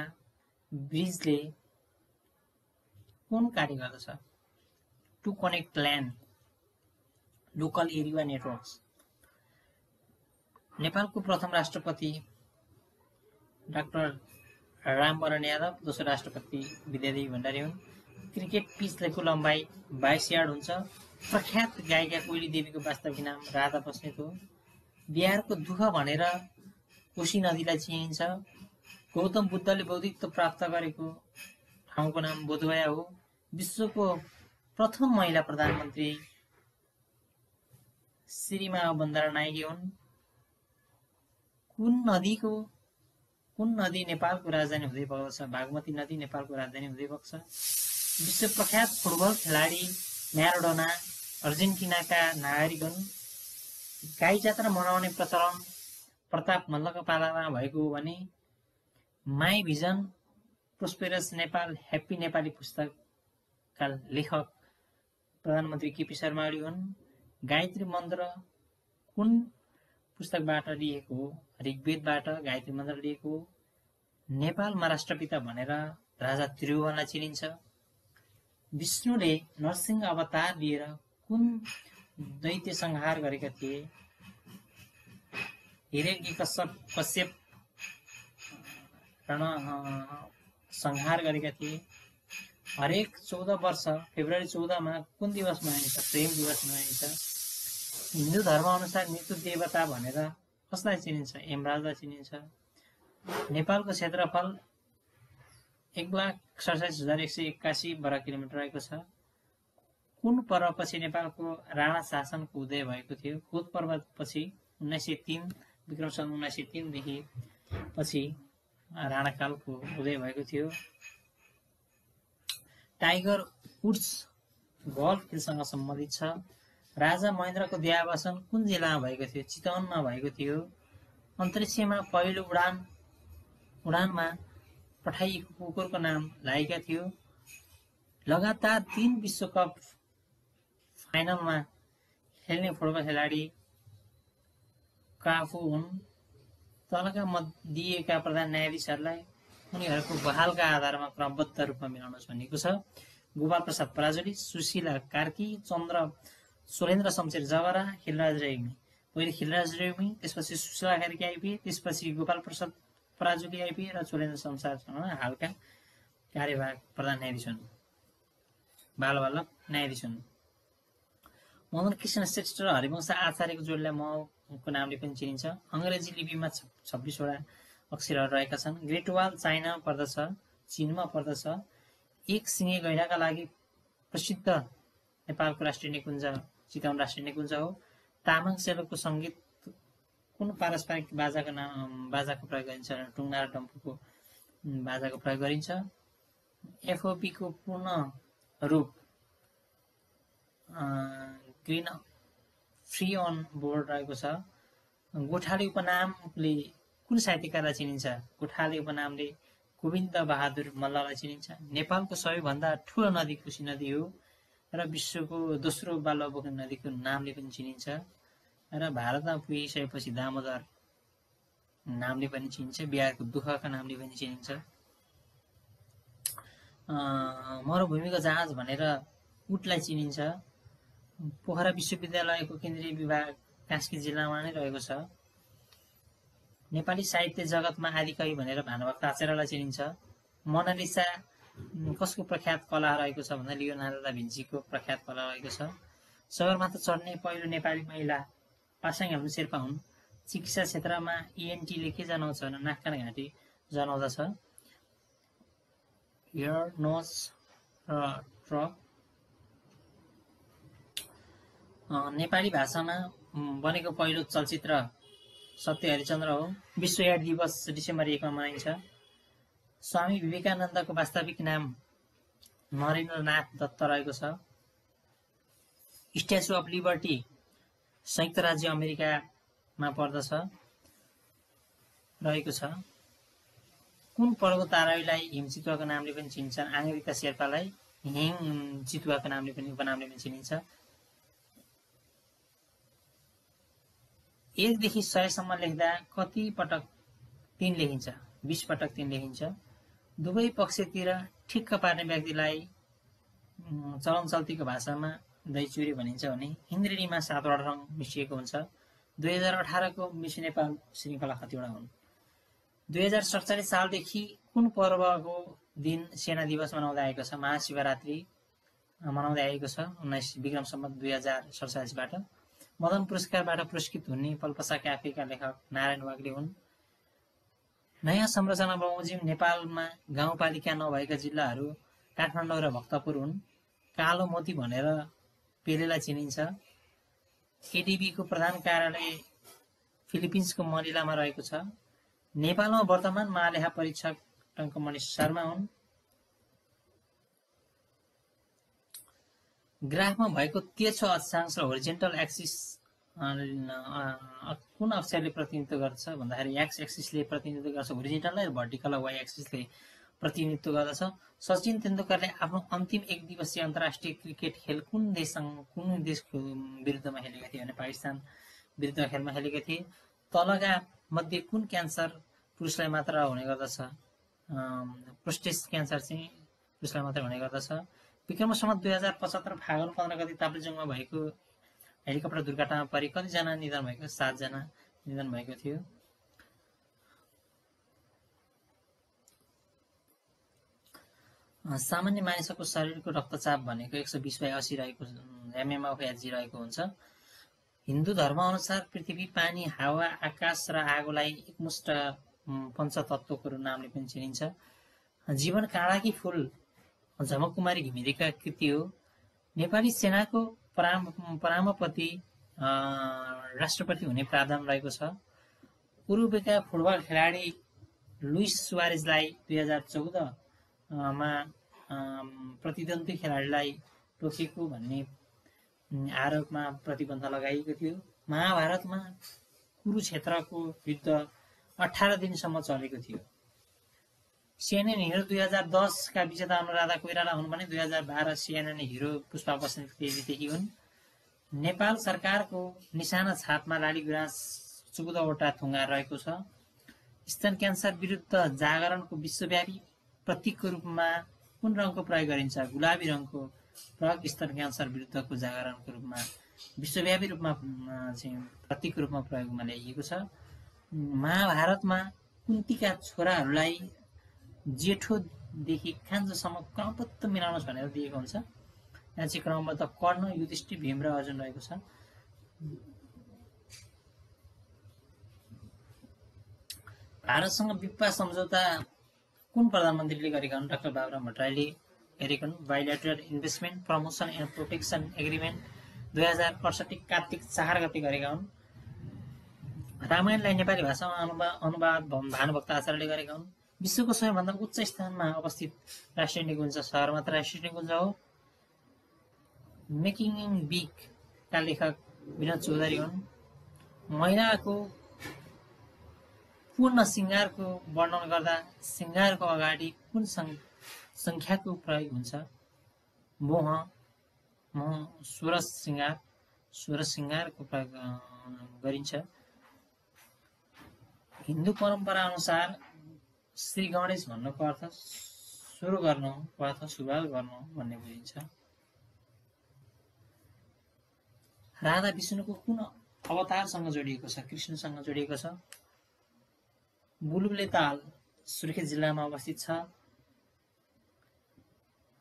ब्रिजले कुन कार्य गर्दछ? To connect LAN local area networks. नेपालको प्रथम राष्ट्रपति डाक्टर रामवरण यादव, दोस्रो राष्ट्रपति विद्यादेवी भण्डारी हुन्। क्रिकेट पिचको लम्बाइ 22 यार्ड हुन्छ। प्रख्यात गायिका कोइली देवीको वास्तविक नाम राधा बस्नेत हो। बिहारको दुःख भनेर कोशी नदीलाई चिनिन्छ। गौतम बुद्धले बौद्धिकत्व प्राप्त गरेको ठाउँको नाम बोधगया हो। विश्वको प्रथम महिला प्रधानमन्त्री श्रीमा बन्दरा नायकी हुन्। कुन नदी नेपालको राजधानी हुँदै बग्छ? बागमती नदी नेपालको राजधानी हुँदै बग्छ। विश्व प्रख्यात फुटबल खेलाडी म्याराडोना अर्जेन्टिनाका नागरिक हुन्। गाई जात्रा मनाउने प्रचलन प्रताप मल्लको पालामा भएको हो भने my vision prosperous Nepal happy Nepali पुस्तकका लेखक प्रधानमन्त्री केपी शर्मा ओली हुन्। गायत्री मन्त्र कुन पुस्तकबाट लिएको हो? ऋग्वेदबाट गायत्री मन्त्र लिएको हो। नेपालमा राष्ट्रपिता भनेर राजा त्रिभुवनलाई चिनिन्छ। विष्णुले नरसिंह अवतार लिएर कुन दैत्य संहार गरेका थिए? हिरण्यकश्यप संहार गरेका थिए। हरेक 14 वर्ष फेब्रुअरी 14 मा कुन दिवस मनाइन्छ? प्रेम दिवस मनाइन्छ। हिन्दू धर्म अनुसार मृत्यु देवता भनेर कसलाई चिनिन्छ? यमराजलाई चिनिन्छ। नेपालको क्षेत्रफल 1,47,181 वर्ग किलोमिटर रहेको छ। कुन पर्वपछि नेपालको राणा शासनको उदय भएको थियो? कोत पर्वपछि 1903 विक्रम सन 1903 देखि पछि राणाकालको उदय भएको थियो। टाइगर वुड्स गोल्फ खेलसँग सम्बन्धित छ। राजा महेन्द्रको देहावसान कुन जिल्लामा भएको थियो? चितवनमा भएको थियो। अन्तरिक्षमा पहिलो उडानमा पठाइएको कुकुरको नाम लाइका थियो। लगातार 3 विश्वकप फाइनलमा खेल्ने फुटबल खेलाडी काफू हुन्। तलका दिएका प्रधान न्यायाधीशहरूलाई उनीहरूको बहालका आधारमा क्रमबद्ध रूपमा मिलाउनुहोस् भनिएको छ। गोपाल प्रसाद पराजुली, सुशीला कार्की, सोलेन्द्र शमशेर जवरा, खिलराज रेग्मी। पहिले खिलराज रेग्मी, त्यसपछि सुशीला कार्की आइपुगे, त्यसपछि गोपाल प्रसाद पराजुली आइपुगे र सोलेन्द्र शमशेर हालका कार्यवाहक प्रधान न्यायाधीश हुन्, बालवल्लभ न्यायाधीश हुन्। मोहन कृष्ण श्रेष्ठ र हरिवंश आचार्यको जोडीलाई मको नामले पनि चिनिन्छ। अङ्ग्रेजी लिपिमा 26 वटा अक्षरहरू रहेका छन्। ग्रेट वाल चीनमा पर्दछ। एक सिङे गैंडाका लागि प्रसिद्ध नेपालको राष्ट्रिय निकुञ्ज चितवन राष्ट्रिय निकुञ्ज हो। तामाङ सेलोको संगीत कुन पारस्परिक बाजाको प्रयोग गरिन्छ? टुङ्ना र डम्फुको बाजाको प्रयोग गरिन्छ। एफओपी को पूर्ण रूप ग्रीन फ्री अन बोर्ड रहेको छ। गोठाले उपनामले कुन साहित्यकारलाई चिनिन्छ? गोठाले उपनामले गोविन्द बहादुर मल्ललाई चिनिन्छ। नेपालको सबैभन्दा ठुलो नदी कोशी नदी हो र विश्वको दोस्रो बालुवा बोक्ने नदीको नामले पनि चिनिन्छ र भारतमा पुगिसकेपछि दामोदर नामले पनि चिनिन्छ, बिहारको दुःखका नामले पनि चिनिन्छ। मरुभूमिको जहाज भनेर उटलाई चिनिन्छ। पोखरा विश्वविद्यालयको केन्द्रीय विभाग कास्की जिल्लामा नै रहेको छ। नेपाली साहित्य जगतमा आदिकवि भनेर भानुभक्त आचार्यलाई चिनिन्छ। मोनालिसा कसको प्रख्यात कला रहेको छ भन्दा लियोनार्डो दा भिन्चीको प्रख्यात कला रहेको छ। सगरमाथा चढ्ने पहिलो नेपाली महिला पासाङ हेम्बु शेर्पा हुन्। चिकित्सा क्षेत्रमा ENT-ले के जनाउँछ भने नाक कान घाँटी जनाउँदछ। इयर नोज र ट्रक नेपाली भाषामा बनेको पहिलो चलचित्र सत्य हरिचन्द्र हो। विश्व एड्स दिवस डिसेम्बर 1 मा मनाइन्छ। स्वामी विवेकानन्दको वास्तविक नाम नरेन्द्रनाथ दत्त रहेको छ। स्ट्याचु अफ लिबर्टी संयुक्त राज्य अमेरिकामा पर्दछ रहेको छ। कुन पर्वत आरोहीलाई हिमचितुवाको नामले पनि चिनिन्छन्? आङ्ग्रिता शेर्पालाई हिङ चितुवाको नामले पनि उपनामले पनि चिनिन्छ। 1 देखि 100 सम्म लेख्दा कति पटक 3 लेखिन्छ? 20 पटक 3 लेखिन्छ। दुवै पक्षतिर ठिक्क पार्ने व्यक्तिलाई चलन चल्तीको भाषामा दहीचुरे भनिन्छ भने इन्द्रेणीमा 7वटा रङ मिसिएको हुन्छ। 2018 को मिस नेपाल श्रृङ्खला कतिवटा हुन्? 2047 सालदेखि कुन पर्वको दिन सेना दिवस मनाउँदै आएको छ? महाशिवरात्रि मनाउँदै आएको छ 19 विक्रम सम्वत 2047 बाट। मदन पुरस्कारबाट पुरस्कृत हुने पल्पसा क्याफेका लेखक नारायण वाग्ले हुन्। नयाँ संरचना बमोजिम नेपालमा गाउँपालिका नभएका जिल्लाहरू काठमाडौँ र भक्तपुर हुन्। कालो मोती भनेर पेलेलाई चिनिन्छ। एडिबीको प्रधान कार्यालय फिलिपिन्सको मनिलामा रहेको छ। नेपालमा वर्तमान महालेखा परीक्षक टङ्कमणि शर्मा हुन्। ग्राफमा भएको तिर्छो अक्षांश र होरिजेन्टल एक्सिस कुन अक्षरले प्रतिनिधित्व गर्छ भन्दाखेरि एक्स एक्सिसले प्रतिनिधित्व गर्छ होरिजेन्टललाई, र भर्टिकल वाइ एक्सिसले प्रतिनिधित्व गर्दछ। सचिन तेन्दुलकरले आफ्नो अन्तिम 1 दिवसीय अन्तर्राष्ट्रिय क्रिकेट खेल कुन देशको विरुद्धमा खेलेका थिए भने पाकिस्तान विरुद्ध खेलमा खेलेका थिए। तलका मध्ये कुन क्यान्सर पुरुषलाई मात्र हुने गर्दछ? प्रोस्टेट क्यान्सर चाहिँ पुरुषलाई मात्र हुने गर्दछ। विक्रम सम्वत 2075 फागुन 15 गते ताप्लेजुङमा भएको हेलिकप्टर दुर्घटनामा परि कतिजना निधन भएको? 7 जना निधन भएको थियो। सामान्य मानिसको शरीरको रक्तचाप भनेको 120/80 रहेको mmHg रहेको हुन्छ। हिन्दू धर्म अनुसार पृथ्वी, पानी, हावा, आकाश र आगोलाई एकमुष्ट पञ्चतत्त्वको नामले पनि चिनिन्छ। जीवन काँडाकी फूल झमककुमारी घिमिरेका कृति हो। नेपाली सेनाको परामपति राष्ट्रपति हुने प्रावधान रहेको छ। उरुग्वेका फुटबल खेलाडी लुइस सुवारेजलाई 2014 मा प्रतिद्वन्दी खेलाडीलाई टोकेको भन्ने आरोपमा प्रतिबन्ध लगाइएको थियो। महाभारतमा कुरुक्षेत्रको युद्ध 18 दिनसम्म चलेको थियो। CNN हिरो 2010 का विजेता अनुराधा कोइराला हुन् भने 2012 CNN हिरो पुष्पा बस्नेतदेखि हुन्। नेपाल सरकारको निशाना छापमा लाली गुराँस 14वटा थुङ्गा रहेको छ। स्तन क्यान्सर विरुद्ध जागरणको विश्वव्यापी प्रतीकको रूपमा कुन रङको प्रयोग गरिन्छ? गुलाबी रङको प्रयोग स्तन क्यान्सर विरुद्धको जागरणको रूपमा विश्वव्यापी रूपमा चाहिँ प्रतीकको रूपमा प्रयोगमा ल्याइएको छ। महाभारतमा कुन्तीका छोराहरूलाई जेठोदेखि कान्छोसम्म क्रमबद्ध मिलाउनुहोस् भनेर दिएको हुन्छ। यहाँ चाहिँ क्रमबद्ध कर्ण, युधिष्ठिर, भीम र अर्जुन रहेको छ। भारतसँग विपा सम्झौता कुन प्रधानमन्त्रीले गरेका हुन्? डाक्टर बाबुराम भट्टराईले गरेका हुन्। Bilateral investment promotion and protection agreement 2068 कार्तिक 4 गते गरेका हुन्। रामायणलाई नेपाली भाषामा अनुवाद भानुभक्त आचार्यले गरेका हुन्। विश्वको सबैभन्दा उच्च स्थानमा अवस्थित राष्ट्रिय निकुञ्ज सगरमाथा राष्ट्रिय निकुञ्ज हो। मेकिङ बिग का लेखक विनोद चौधरी हुन्। महिलाको पूर्ण श्रृङ्गारको वर्णन गर्दा श्रृङ्गारको अगाडि कुन संख्याको प्रयोग हुन्छ? मोह, षोडश श्रृङ्गारको प्रयोग गरिन्छ। हिन्दू परम्परा अनुसार श्री गणेश भन्नुको अर्थ सुरु गर्नु अथवा सुरुवात गर्नु भन्ने बुझिन्छ। राधा विष्णुको कुन अवतारसँग जोडिएको छ? कृष्णसँग जोडिएको छ। बुलबुले ताल सुर्खेत जिल्लामा अवस्थित छ।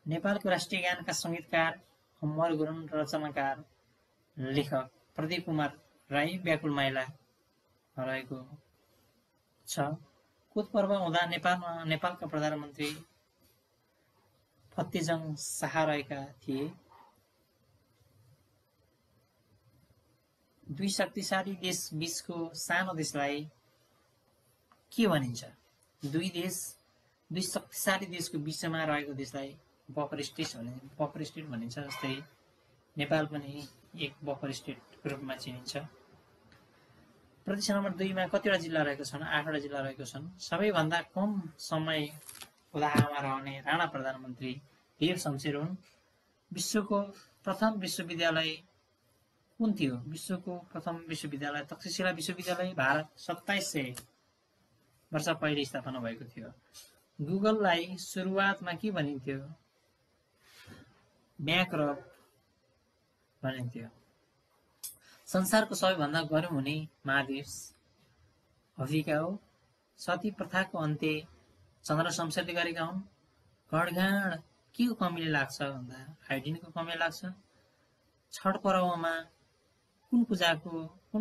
नेपालको राष्ट्रिय गानका संगीतकार अमर गुरुङ, रचनाकार लेखक प्रदीप कुमार राई व्याकुल माइला रहेको छ। कुत पर्व हुँदा नेपालका प्रधानमन्त्री फतेजङ शाह रहेका थिए। दुई शक्तिशाली देश बीचको सानो देशलाई के भनिन्छ? दुई शक्तिशाली देशको बीचमा रहेको देशलाई बफर स्टेट भनिन्छ। जस्तै नेपाल पनि एक बफर स्टेटको रूपमा चिनिन्छ। प्रदेश नम्बर 2 मा कतिवटा जिल्ला रहेको छन्? 8वटा जिल्ला रहेको छन्। सबैभन्दा कम समय ओदामा रहने राणा प्रधानमन्त्री वीर शमशेर हुन्। विश्वको प्रथम विश्वविद्यालय कुन थियो? विश्वको प्रथम विश्वविद्यालय तक्षशिला विश्वविद्यालय भारत 2700 वर्ष पहिले स्थापना भएको थियो। गुगललाई सुरुवातमा के भनिन्थ्यो? म्याक्रब भनिन्थ्यो। संसारको सबैभन्दा गरम हुने महादेश अफ्रिका हो। सती प्रथाको अन्त्य चन्द्र शमशेरले गरेका हुन्। गडगाड के को कमीले लाग्छ भन्दा आयोडिनको कमीले लाग्छ। छठ पर्वमा कुन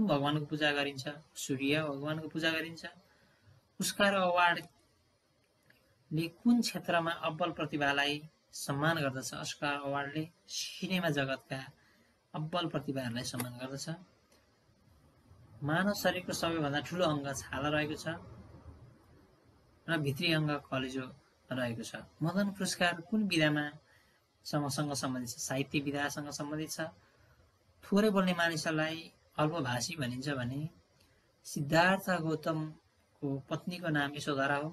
भगवानको पूजा गरिन्छ? सूर्य भगवानको पूजा गरिन्छ। पुरस्कार अवार्डले कुन क्षेत्रमा अब्बल प्रतिभालाई सम्मान गर्दछ? अस्कार अवार्डले सिनेमा जगतका अब्बल प्रतिभाहरूलाई सम्मान गर्दछ। मानव शरीरको सबैभन्दा ठूलो अङ्ग छाला रहेको छ र भित्री अङ्ग कलेजो रहेको छ। मदन पुरस्कार कुन विधामा सँग सम्बन्धित छ? साहित्य विधासँग सम्बन्धित छ। थोरै बोल्ने मानिसहरूलाई अल्पभाषी भनिन्छ भने सिद्धार्थ गौतमको पत्नीको नाम यशोधरा हो।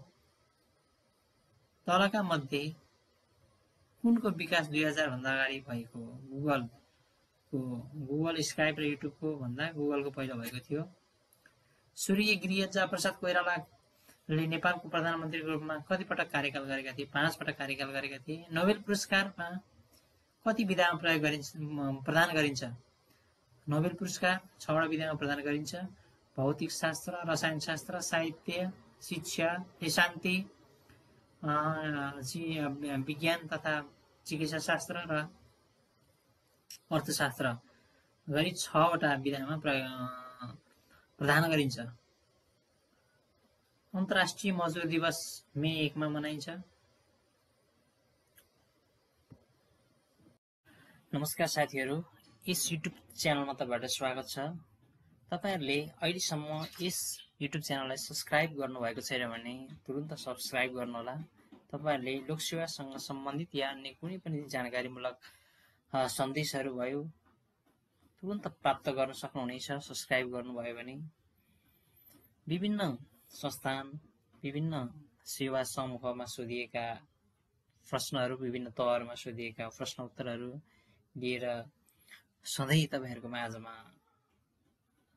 तलका मध्ये कुनको विकास 2000 भन्दा अगाडि भएको? गुगल स्काइप र युट्युबको भन्दा गुगलको पहिलो भएको थियो। स्वर्गीय गिरिजा प्रसाद कोइरालाले नेपालको प्रधानमन्त्रीको रूपमा कति पटक कार्यकाल गरेका थिए? 5 पटक कार्यकाल गरेका थिए। नोबेल पुरस्कारमा कति विधामा प्रदान गरिन्छ? नोबेल पुरस्कार 6वटा विधामा प्रदान गरिन्छ। भौतिक शास्त्र, रसायन शास्त्र, साहित्य, शिक्षा, शान्ति, विज्ञान तथा चिकित्सा शास्त्र र अर्थशास्त्र गरी 6वटा विधामा प्रदान गरिन्छ। अन्तर्राष्ट्रिय मजदुर दिवस मे 1 मा मनाइन्छ। नमस्कार साथीहरू, यस युट्युब च्यानलमा तपाईहरुलाई स्वागत छ। तपाईहरुले अहिलेसम्म यस युट्युब च्यानललाई सब्स्क्राइब गर्नुभएको छैन भने तुरुन्त सब्स्क्राइब गर्नुहोला। तपाईहरुले लोकसेवासँग सम्बन्धित या अन्य कुनै पनि जानकारीमूलक सन्देशहरू भयो तुरुन्त प्राप्त गर्न सक्नुहुनेछ सब्स्क्राइब गर्नुभयो भने। विभिन्न संस्थान, विभिन्न सेवा समूहमा सोधिएका प्रश्नहरू, विभिन्न तहहरूमा सोधिएका प्रश्न उत्तरहरू लिएर सधैँ तपाईहरुको माझमा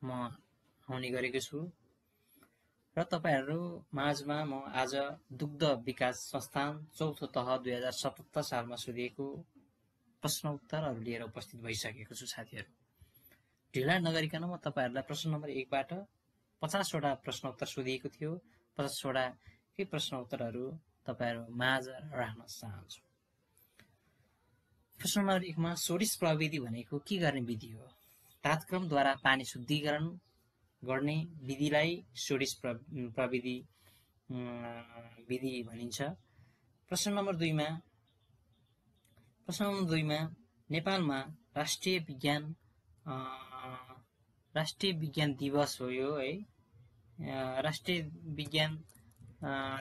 म आउने गरेको छु र तपाईहरु माझमा म आज दुग्ध विकास संस्थान चौथो तह 2077 सालमा सोधिएको प्रश्न उत्तरहरू लिएर उपस्थित भइसकेको छु साथीहरु। ढिला नगरिकन म तपाईहरुलाई प्रश्न नम्बर 1 बाट 50 वटा प्रश्न उत्तर सोधिएको थियो। 50 वटा के प्रश्न उत्तरहरू तपाईहरु माझ राख्न चाहन्छु। प्रश्न नम्बर 1 मा सोडिस प्रविधि भनेको के गर्ने विधि हो? तापक्रमद्वारा पानी शुद्धिकरण गर्ने विधिलाई सोडिस प्रविधि भनिन्छ। प्रश्न नम्बर 2 मा नेपालमा राष्ट्रिय विज्ञान दिवस हो यो है। राष्ट्रिय विज्ञान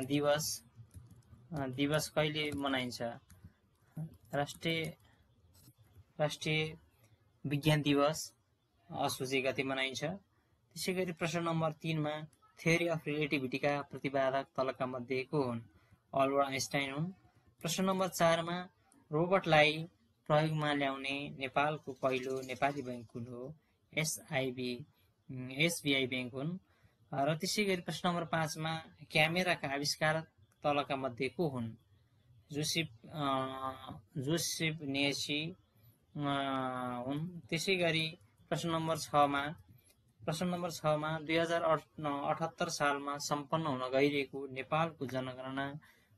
दिवस कहिले मनाइन्छ? राष्ट्रिय विज्ञान दिवस असोज 1 गते मनाइन्छ। त्यसैगरी प्रश्न नम्बर 3 मा थ्योरी अफ रिलेटिभिटीका प्रतिपादक तलका मध्ये को हुन्? अल्बर्ट आइन्स्टाइन हुन्। प्रश्न नम्बर 4 मा रोबोटलाई प्रयोगमा ल्याउने नेपालको पहिलो नेपाली बैंक कुन हो? एसबिआई बैंक हुन्। र त्यसै गरी प्रश्न नम्बर 5 मा क्यामेराका आविष्कारक तलका मध्ये को हुन्? जोसेफ नेसी हुन्। त्यसै गरी प्रश्न नम्बर 6 मा 2078 सालमा सम्पन्न हुन गइरहेको नेपालको जनगणना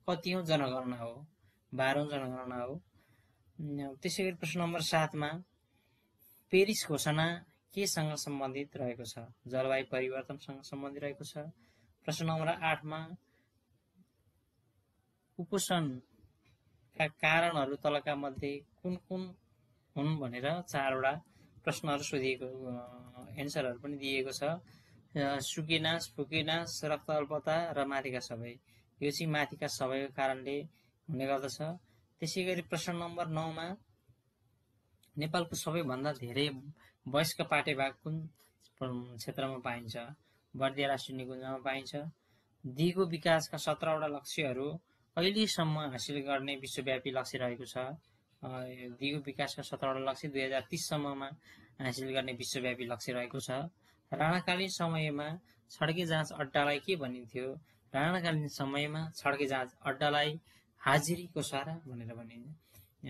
कतिौं जनगणना हो? 12औं जनगणना हो। त्यसै गरी प्रश्न नम्बर 7 मा पेरिस घोषणा केसँग सम्बन्धित रहेको छ? जलवायु परिवर्तनसँग सम्बन्धित रहेको छ। प्रश्न नम्बर 8 मा कुपोषणका कारणहरू तलका मध्ये कुन कुन हुन् भनेर 4वटा प्रश्नहरू सोधिएको, एन्सरहरू पनि दिएको छ। सुकेनास, फुकेनास, रक्त अल्पता र माथिका सबै। यो चाहिँ माथिका सबैको कारणले हुने गर्दछ। त्यसै गरी प्रश्न नम्बर 9 मा नेपालको सबैभन्दा धेरै वयस्क पाटेभाग कुन क्षेत्रमा पाइन्छ? बर्दिया राष्ट्रिय निकुञ्जमा पाइन्छ। दिगो विकासका 17वटा लक्ष्यहरू अहिलेसम्म हासिल गर्ने विश्वव्यापी लक्ष्य रहेको छ। दिगो विकासका 17वटा लक्ष्य 2030 सम्ममा हासिल गर्ने विश्वव्यापी लक्ष्य रहेको छ। राणाकालीन समयमा सडकी जाँच अड्डालाई के भनिन्थ्यो? राणाकालीन समयमा सडकी जाँच अड्डालाई हाजिरीको सारा भनेर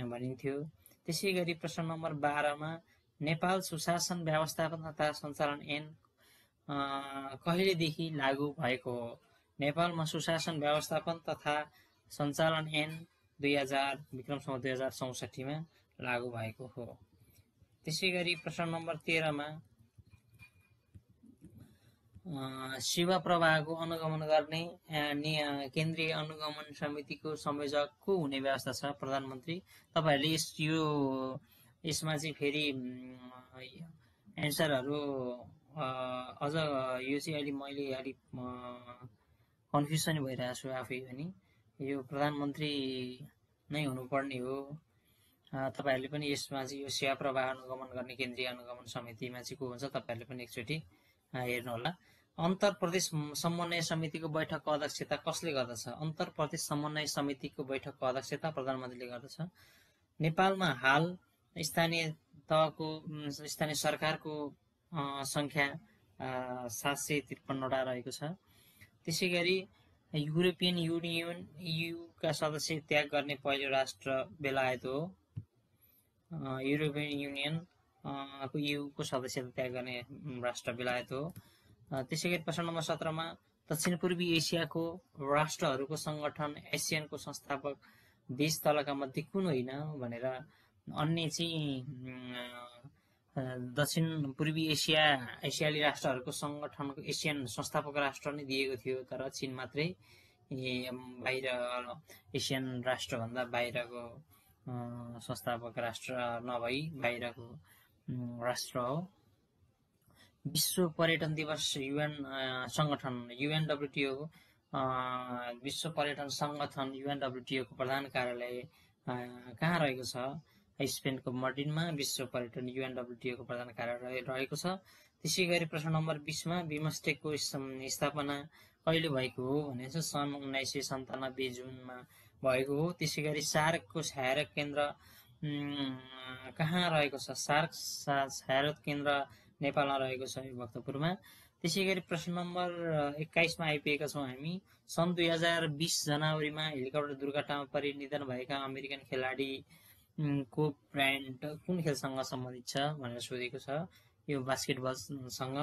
भनिन्थ्यो। त्यसै गरी प्रश्न नम्बर 12 मा नेपाल सुशासन व्यवस्थापन तथा सञ्चालन ऐन कहिलेदेखि लागू भएको हो? नेपालमा सुशासन व्यवस्थापन तथा सञ्चालन ऐन 2000 विक्रम सम्वत 2064 मा लागू भएको हो। त्यसै गरी प्रश्न नम्बर 13 मा सेवा प्रवाहको अनुगमन गर्ने केन्द्रीय अनुगमन समितिको संयोजक को हुने व्यवस्था छ? प्रधानमन्त्री। तपाईहरुले यसमा चाहिँ फेरि एन्सरहरू अझ यो चाहिँ अहिले मैले अलिक कन्फ्युजन भइरहेको छु आफै पनि। यो प्रधानमन्त्री नै हुनुपर्ने हो। तपाईहरुले पनि यसमा चाहिँ यो सेवा प्रवाह अनुगमन गर्ने केन्द्रीय अनुगमन समितिमा चाहिँ को हुन्छ तपाईहरुले पनि एकचोटि हेर्नु होला। अन्तर प्रदेश समन्वय समितिको बैठकको अध्यक्षता कसले गर्दछ? अन्तर प्रदेश समन्वय समितिको बैठकको अध्यक्षता प्रधानमन्त्रीले गर्दछ। नेपालमा हाल स्थानीय सरकारको संख्या 753वटा रहेको छ। त्यसै गरी युरोपियन युनियन का सदस्य त्याग गर्ने पहिलो राष्ट्र बेलायत हो। युरोपियन युनियन को सदस्यता त्याग गर्ने राष्ट्र बेलायत हो। त्यसै गरी प्रश्न नम्बर 17 मा दक्षिण पूर्वी एसियाको राष्ट्रहरूको संगठन एसियनको संस्थापक देश तलका मध्ये कुन होइन भनेर अन्य चाहिँ दक्षिण पूर्वी एसियाली राष्ट्रहरूको संगठनको एसियन संस्थापक राष्ट्र नै दिएको थियो, तर चीन मात्रै बाहिर एसियन राष्ट्रभन्दा बाहिरको संस्थापक राष्ट्र नभई बाहिरको राष्ट्र हो। विश्व पर्यटन दिवस युएन संगठन UNWTO विश्व पर्यटन संगठन UNWTO को प्रधान कार्यालय कहाँ रहेको छ? स्पेनको मड्रिडमा विश्व पर्यटन UNWTO को प्रधान कार्यालय रहेको छ। त्यसै गरी प्रश्न नम्बर 20 मा बिमस्टेकको स्थापना कहिले भएको हो भने सन् 1997 जुनमा भएको हो। त्यसै गरी सार्कको सहायक केन्द्र कहाँ रहेको छ? सार्क सहायक केन्द्र नेपालमा रहेको छ भक्तपुरमा। त्यसै गरी प्रश्न नम्बर 21 मा आइपुगेका छौं हामी। सन् 2020 जनवरीमा हेलिकप्टर दुर्घटनामा परि निधन भएका अमेरिकन खेलाडी को ब्रान्ड कुन खेलसँग सम्बन्धित छ भनेर सोधेको छ। यो बास्केटबलसँग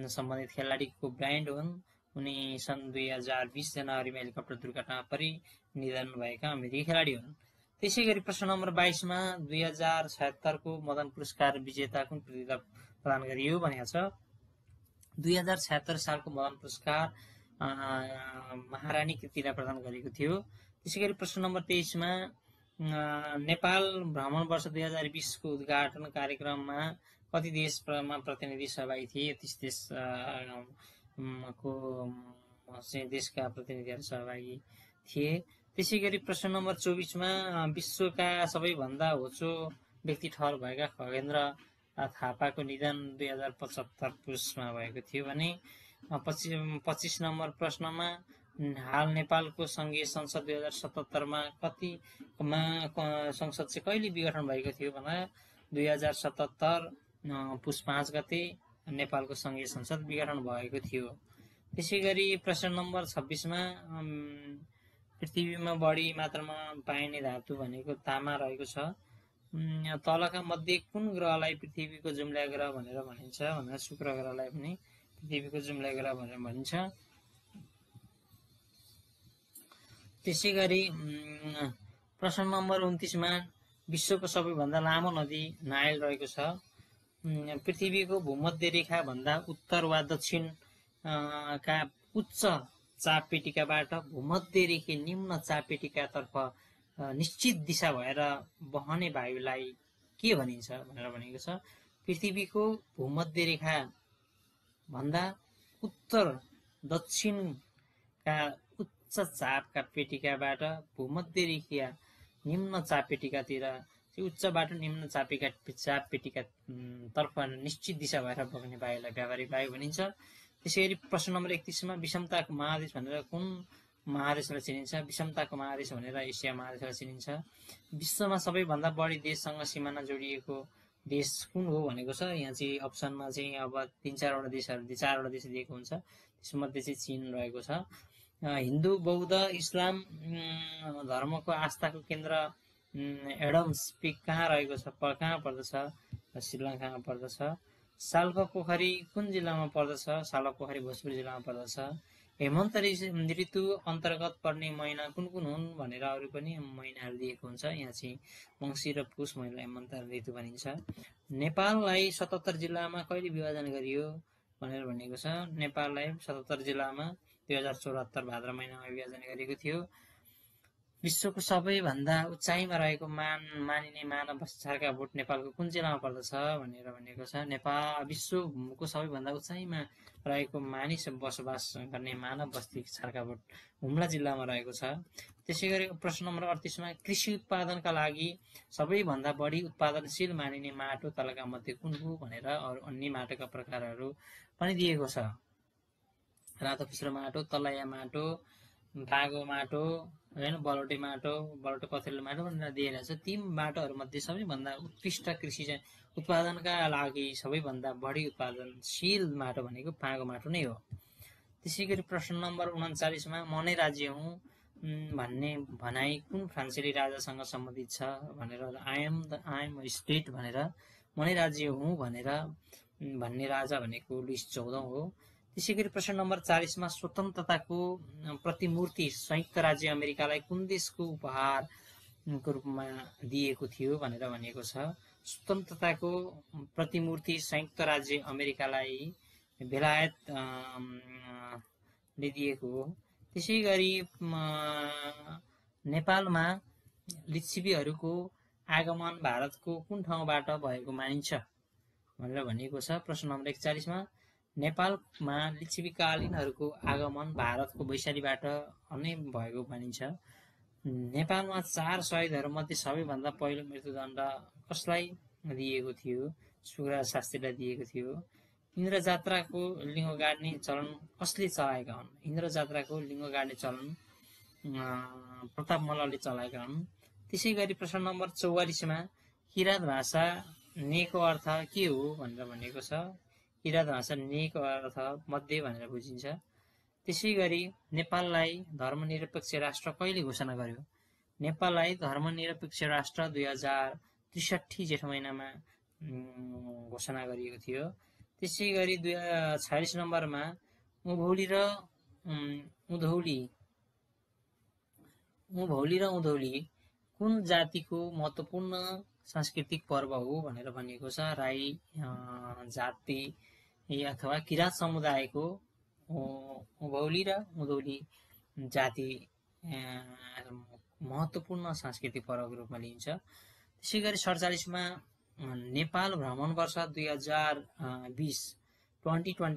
सम्बन्धित खेलाडीको ब्रान्ड हुन्। उनी सन् 2020 जनवरीमा हेलिकप्टर दुर्घटनामा परि निधन भएका अमेरिकी खेलाडी हुन्। त्यसै गरी प्रश्न नम्बर 22 मा 2076 को मदन पुरस्कार विजेता कुन कृतिलाई प्रदान गरियो भनेको छ। 2076 सालको मदन पुरस्कार महारानी कृतिलाई प्रदान गरेको थियो। त्यसै गरी प्रश्न नम्बर 23 मा नेपाल भ्रमण वर्ष 2020 को उद्घाटन कार्यक्रममा कति देशमा प्रतिनिधि सहभागी थिए? 30 देशका प्रतिनिधिहरू सहभागी थिए। त्यसै गरी प्रश्न नम्बर 24 मा विश्वका सबैभन्दा होचो व्यक्ति ठहर भएका खगेन्द्र थापाको निधन 2075 पुसमा भएको थियो भने 25 नम्बर प्रश्नमा हाल नेपालको संघीय संसद 2077 कतिमा संसद चाहिँ कहिले विघटन भएको थियो भन्दा 2077 पुस 5 गते नेपालको संघीय संसद विघटन भएको थियो। त्यसै गरी प्रश्न नम्बर 26 मा पृथ्वीमा बढी मात्रामा पाइने धातु भनेको तामा रहेको छ। तलका मध्ये कुन ग्रहलाई पृथ्वीको जुम्ल्या ग्रह भनेर भनिन्छ भन्दा शुक्र ग्रहलाई पनि पृथ्वीको जुम्ल्या ग्रह भनेर भनिन्छ। त्यसै गरी प्रश्न नम्बर 29 मा विश्वको सबैभन्दा लामो नदी नाइल रहेको छ। पृथ्वीको भूमध्य रेखा भन्दा उत्तर वा दक्षिण का उच्च चापपेटिकाबाट भूमध्य रेखा निम्न चापपेटिकातर्फ निश्चित दिशा भएर बहने वायुलाई के भनिन्छ भनेर भनेको छ। पृथ्वीको भूमध्य रेखा भन्दा उत्तर दक्षिणका उच्च चापका पेटिकाबाट भूमध्य रेखा निम्न चापपेटिकातिर उच्चबाट निम्न चापपेटिका तर्फ निश्चित दिशा भएर बग्ने वायुलाई व्यावहारिक वायु भनिन्छ। त्यसैगरी प्रश्न नम्बर 31 मा विषमताको महादेश भनेर कुन महादेशलाई चिनिन्छ? विषमताको महादेश भनेर एसिया महादेशलाई चिनिन्छ। विश्वमा सबैभन्दा बढी देशसँग सिमाना जोडिएको देश कुन हो भनेको छ। यहाँ चाहिँ अप्सनमा चाहिँ अब 3-4वटा देशहरू 4वटा देश दिएको हुन्छ, त्यसमध्ये चाहिँ चीन रहेको छ। हिन्दू बौद्ध इस्लाम धर्मको आस्थाको केन्द्र एडम्स पिक कहाँ रहेको छ, कहाँ पर्दछ? श्रीलङ्कामा पर्दछ। साल्पा पोखरी कुन जिल्लामा पर्दछ? साल्पा पोखरी भोजपुर जिल्लामा पर्दछ। हेमन्त ऋतु अन्तर्गत पर्ने महिना कुन कुन हुन् भनेर अरू पनि महिनाहरू दिएको हुन्छ। यहाँ चाहिँ मङ्सिर र पुष महिनालाई हेमन्त ऋतु भनिन्छ। नेपाललाई 77 जिल्लामा कहिले विभाजन गरियो भनेर भनेको छ। नेपाललाई 77 जिल्लामा 2074 भाद्र महिनामा विभाजन गरिएको थियो। विश्वको सबैभन्दा उचाइमा रहेको मानिने मानव बस्तीछारका बोट नेपालको कुन जिल्लामा पर्दछ भनेर भनेको छ। नेपाल विश्वको सबैभन्दा उचाइमा रहेको मानिस बसोबास गर्ने मानव बस्ती छारका बोट हुम्ला जिल्लामा रहेको छ। त्यसै गरी प्रश्न नम्बर 38 मा कृषि उत्पादनका लागि सबैभन्दा बढी उत्पादनशील मानिने माटो तलका मध्ये कुन हो भनेर अरू अन्य माटोका प्रकारहरू पनि दिएको छ। रातो फुस्रो माटो, तलैया माटो, भागो माटो, हैन, बलौटे माटो, बलौटे पथरिलो माटो भनेर दिएर छ। ती माटोहरू मध्ये सबैभन्दा उत्कृष्ट कृषि चाहिँ उत्पादनका लागि सबैभन्दा बढी उत्पादनशील माटो भनेको भागो माटो नै हो। त्यसै गरी प्रश्न नम्बर 39 मा म नै राज्य हुँ भन्ने भनाइ कुन फ्रान्सेली राजासँग सम्बन्धित छ भनेर आई एम स्टेट भनेर म नै राज्य हुँ भनेर भन्ने राजा भनेको लुइस 14 हो। त्यसै गरी प्रश्न नम्बर 40 मा स्वतन्त्रताको प्रतिमूर्ति संयुक्त राज्य अमेरिकालाई कुन देशको उपहारको रूपमा दिएको थियो भनेर भनिएको छ। स्वतन्त्रताको प्रतिमूर्ति संयुक्त राज्य अमेरिकालाई बेलायतले दिएको हो। त्यसै गरी नेपालमा लिच्छवीहरूको आगमन भारतको कुन ठाउँबाट भएको मानिन्छ भनेर भनिएको छ। प्रश्न नम्बर 41 मा नेपालमा लिच्छवीकालीनहरूको आगमन भारतको वैशालीबाट नै भएको मानिन्छ। नेपालमा 4 शहीदहरू मध्ये सबैभन्दा पहिलो मृत्युदण्ड कसलाई दिएको थियो? सुखराज शास्त्रीलाई दिएको थियो। इन्द्र जात्राको लिङ्ग गाड्ने चलन कसले चलाएका हुन्? इन्द्र जात्राको लिङ्ग गाड्ने चलन प्रताप मल्लले चलाएका हुन्। त्यसै गरी प्रश्न नम्बर 44 मा किराँत भाषा नेको अर्थ के हो भनेर भनेको छ। किराँत भाषा नेको अर्थ मध्य भनेर बुझिन्छ। त्यसै गरी नेपाललाई धर्मनिरपेक्ष राष्ट्र कहिले घोषणा गर्यो? नेपाललाई धर्मनिरपेक्ष राष्ट्र 2063 जेठ महिनामा घोषणा गरिएको थियो। त्यसै गरी 46 नम्बरमा उभौली र उधौली कुन जातिको महत्त्वपूर्ण सांस्कृतिक पर्व हो भनेर भनिएको छ। राई जाति अथवा किराँत समुदायको उभौली र उधौली जाति महत्त्वपूर्ण सांस्कृतिक पर्वको रूपमा लिइन्छ। त्यसै गरी 47 मा नेपाल भ्रमण वर्ष 2020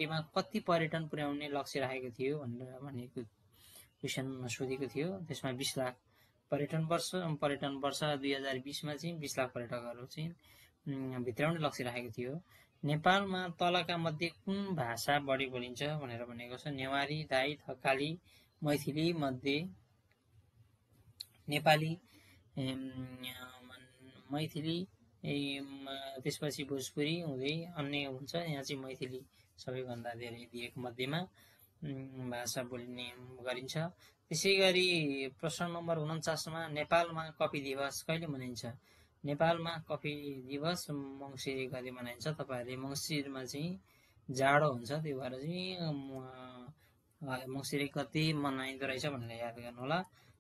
मा कति पर्यटन पुर्याउने लक्ष्य राखेको थियो भनेर भनेको क्वेसन सोधेको थियो। त्यसमा 20 लाख पर्यटन वर्ष 2020 मा चाहिँ 20 लाख पर्यटकहरू चाहिँ भित्राउने लक्ष्य राखेको थियो। नेपालमा तलका मध्ये कुन भाषा बढी बोलिन्छ भनेर भनेको छ। नेवारी, दाई, थकाली, मैथिली मध्ये नेपाली, मैथिली, त्यसपछि भोजपुरी हुँदै अन्य हुन्छ। यहाँ चाहिँ मैथिली सबैभन्दा धेरै दिएको मध्येमा भाषा बोलिने गरिन्छ। त्यसै गरी प्रश्न नम्बर 49 मा नेपालमा कफी दिवस कहिले मनाइन्छ? नेपालमा कफी दिवस मङ्सिर 1 गते मनाइन्छ। तपाईहरुले मङ्सिरमा चाहिँ जाडो हुन्छ, त्यही भएर चाहिँ मङ्सिर 1 गते मनाइँदो रहेछ भनेर याद गर्नु होला।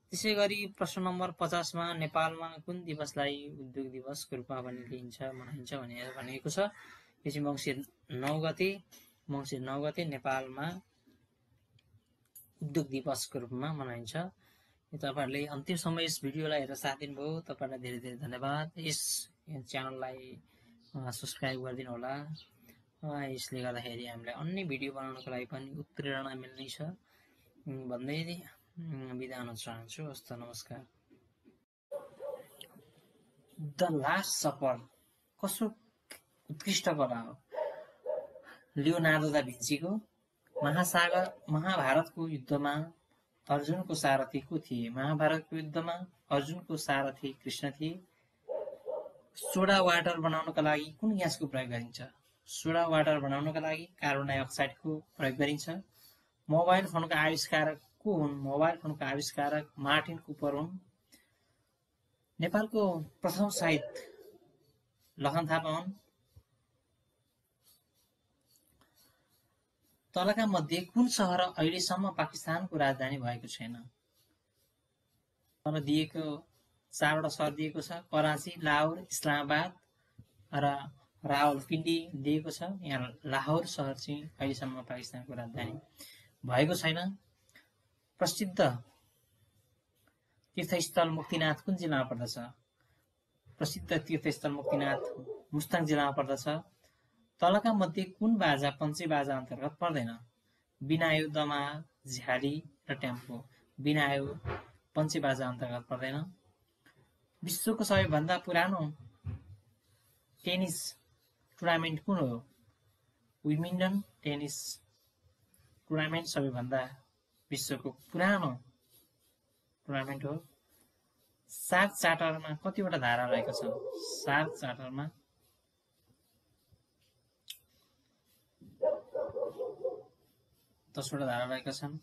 त्यसै गरी प्रश्न नम्बर 50 मा नेपालमा कुन दिवसलाई उद्योग दिवसको रूपमा पनि लिइन्छ मनाइन्छ भनेर भनेको छ। यो चाहिँ मङ्सिर 9 गते नेपालमा उद्योग दिवसको रूपमा मनाइन्छ। तपाईहरुले अन्तिमसम्म यस भिडियोलाई हेरेर साथ दिनुभयो, तपाईहरुलाई धेरै धेरै धन्यवाद। यस च्यानललाई सब्स्क्राइब गरिदिनु होला। यसले गर्दाखेरि हामीलाई अन्य भिडियो बनाउनको लागि पनि उत्प्रेरणा मिल्नेछ भन्दै बिदा हुन चाहन्छु। हस्त नमस्कार। द लास्ट सपर कसो उत्कृष्ट कला हो? लियोनार्दो दा भिन्चीको। महाभारतको युद्धमा अर्जुनको सारथी को थिए? महाभारतको युद्धमा अर्जुनको सारथी कृष्ण थिए। सोडा वाटर बनाउनका लागि कुन ग्यासको प्रयोग गरिन्छ? सोडा वाटर बनाउनका लागि कार्बन डाइअक्साइडको प्रयोग गरिन्छ। मोबाइल फोनको आविष्कारक को हुन्? मोबाइल फोनको आविष्कारक मार्टिन कुपर हुन्। नेपालको प्रथम शहीद लखन थापा हुन्। तलका मध्ये कुन सहर अहिलेसम्म पाकिस्तानको राजधानी भएको छैन? तल दिएको 4वटा सहर दिएको छ। कराची, लाहोर, इस्लामाबाद र रावलपिण्डी दिएको छ। यहाँ लाहोर सहर चाहिँ अहिलेसम्म पाकिस्तानको राजधानी भएको छैन। प्रसिद्ध तीर्थस्थल मुक्तिनाथ कुन जिल्लामा पर्दछ? प्रसिद्ध तीर्थस्थल मुक्तिनाथ मुस्ताङ जिल्लामा पर्दछ। तलका मध्ये कुन बाजा पञ्चे बाजा अन्तर्गत पर्दैन? बिनायो, दमा, झ्याली र ट्याम्पो। बिनायो पञ्चे बाजा अन्तर्गत पर्दैन। विश्वको सबैभन्दा पुरानो टेनिस टुर्नामेन्ट कुन हो? विम्बल्डन टेनिस टुर्नामेन्ट सबैभन्दा विश्वको पुरानो टुर्नामेन्ट हो। शार्क चार्टरमा कतिवटा धारा रहेका छन्? शार्क चार्टरमा 10वटा धारा रहेका छन्।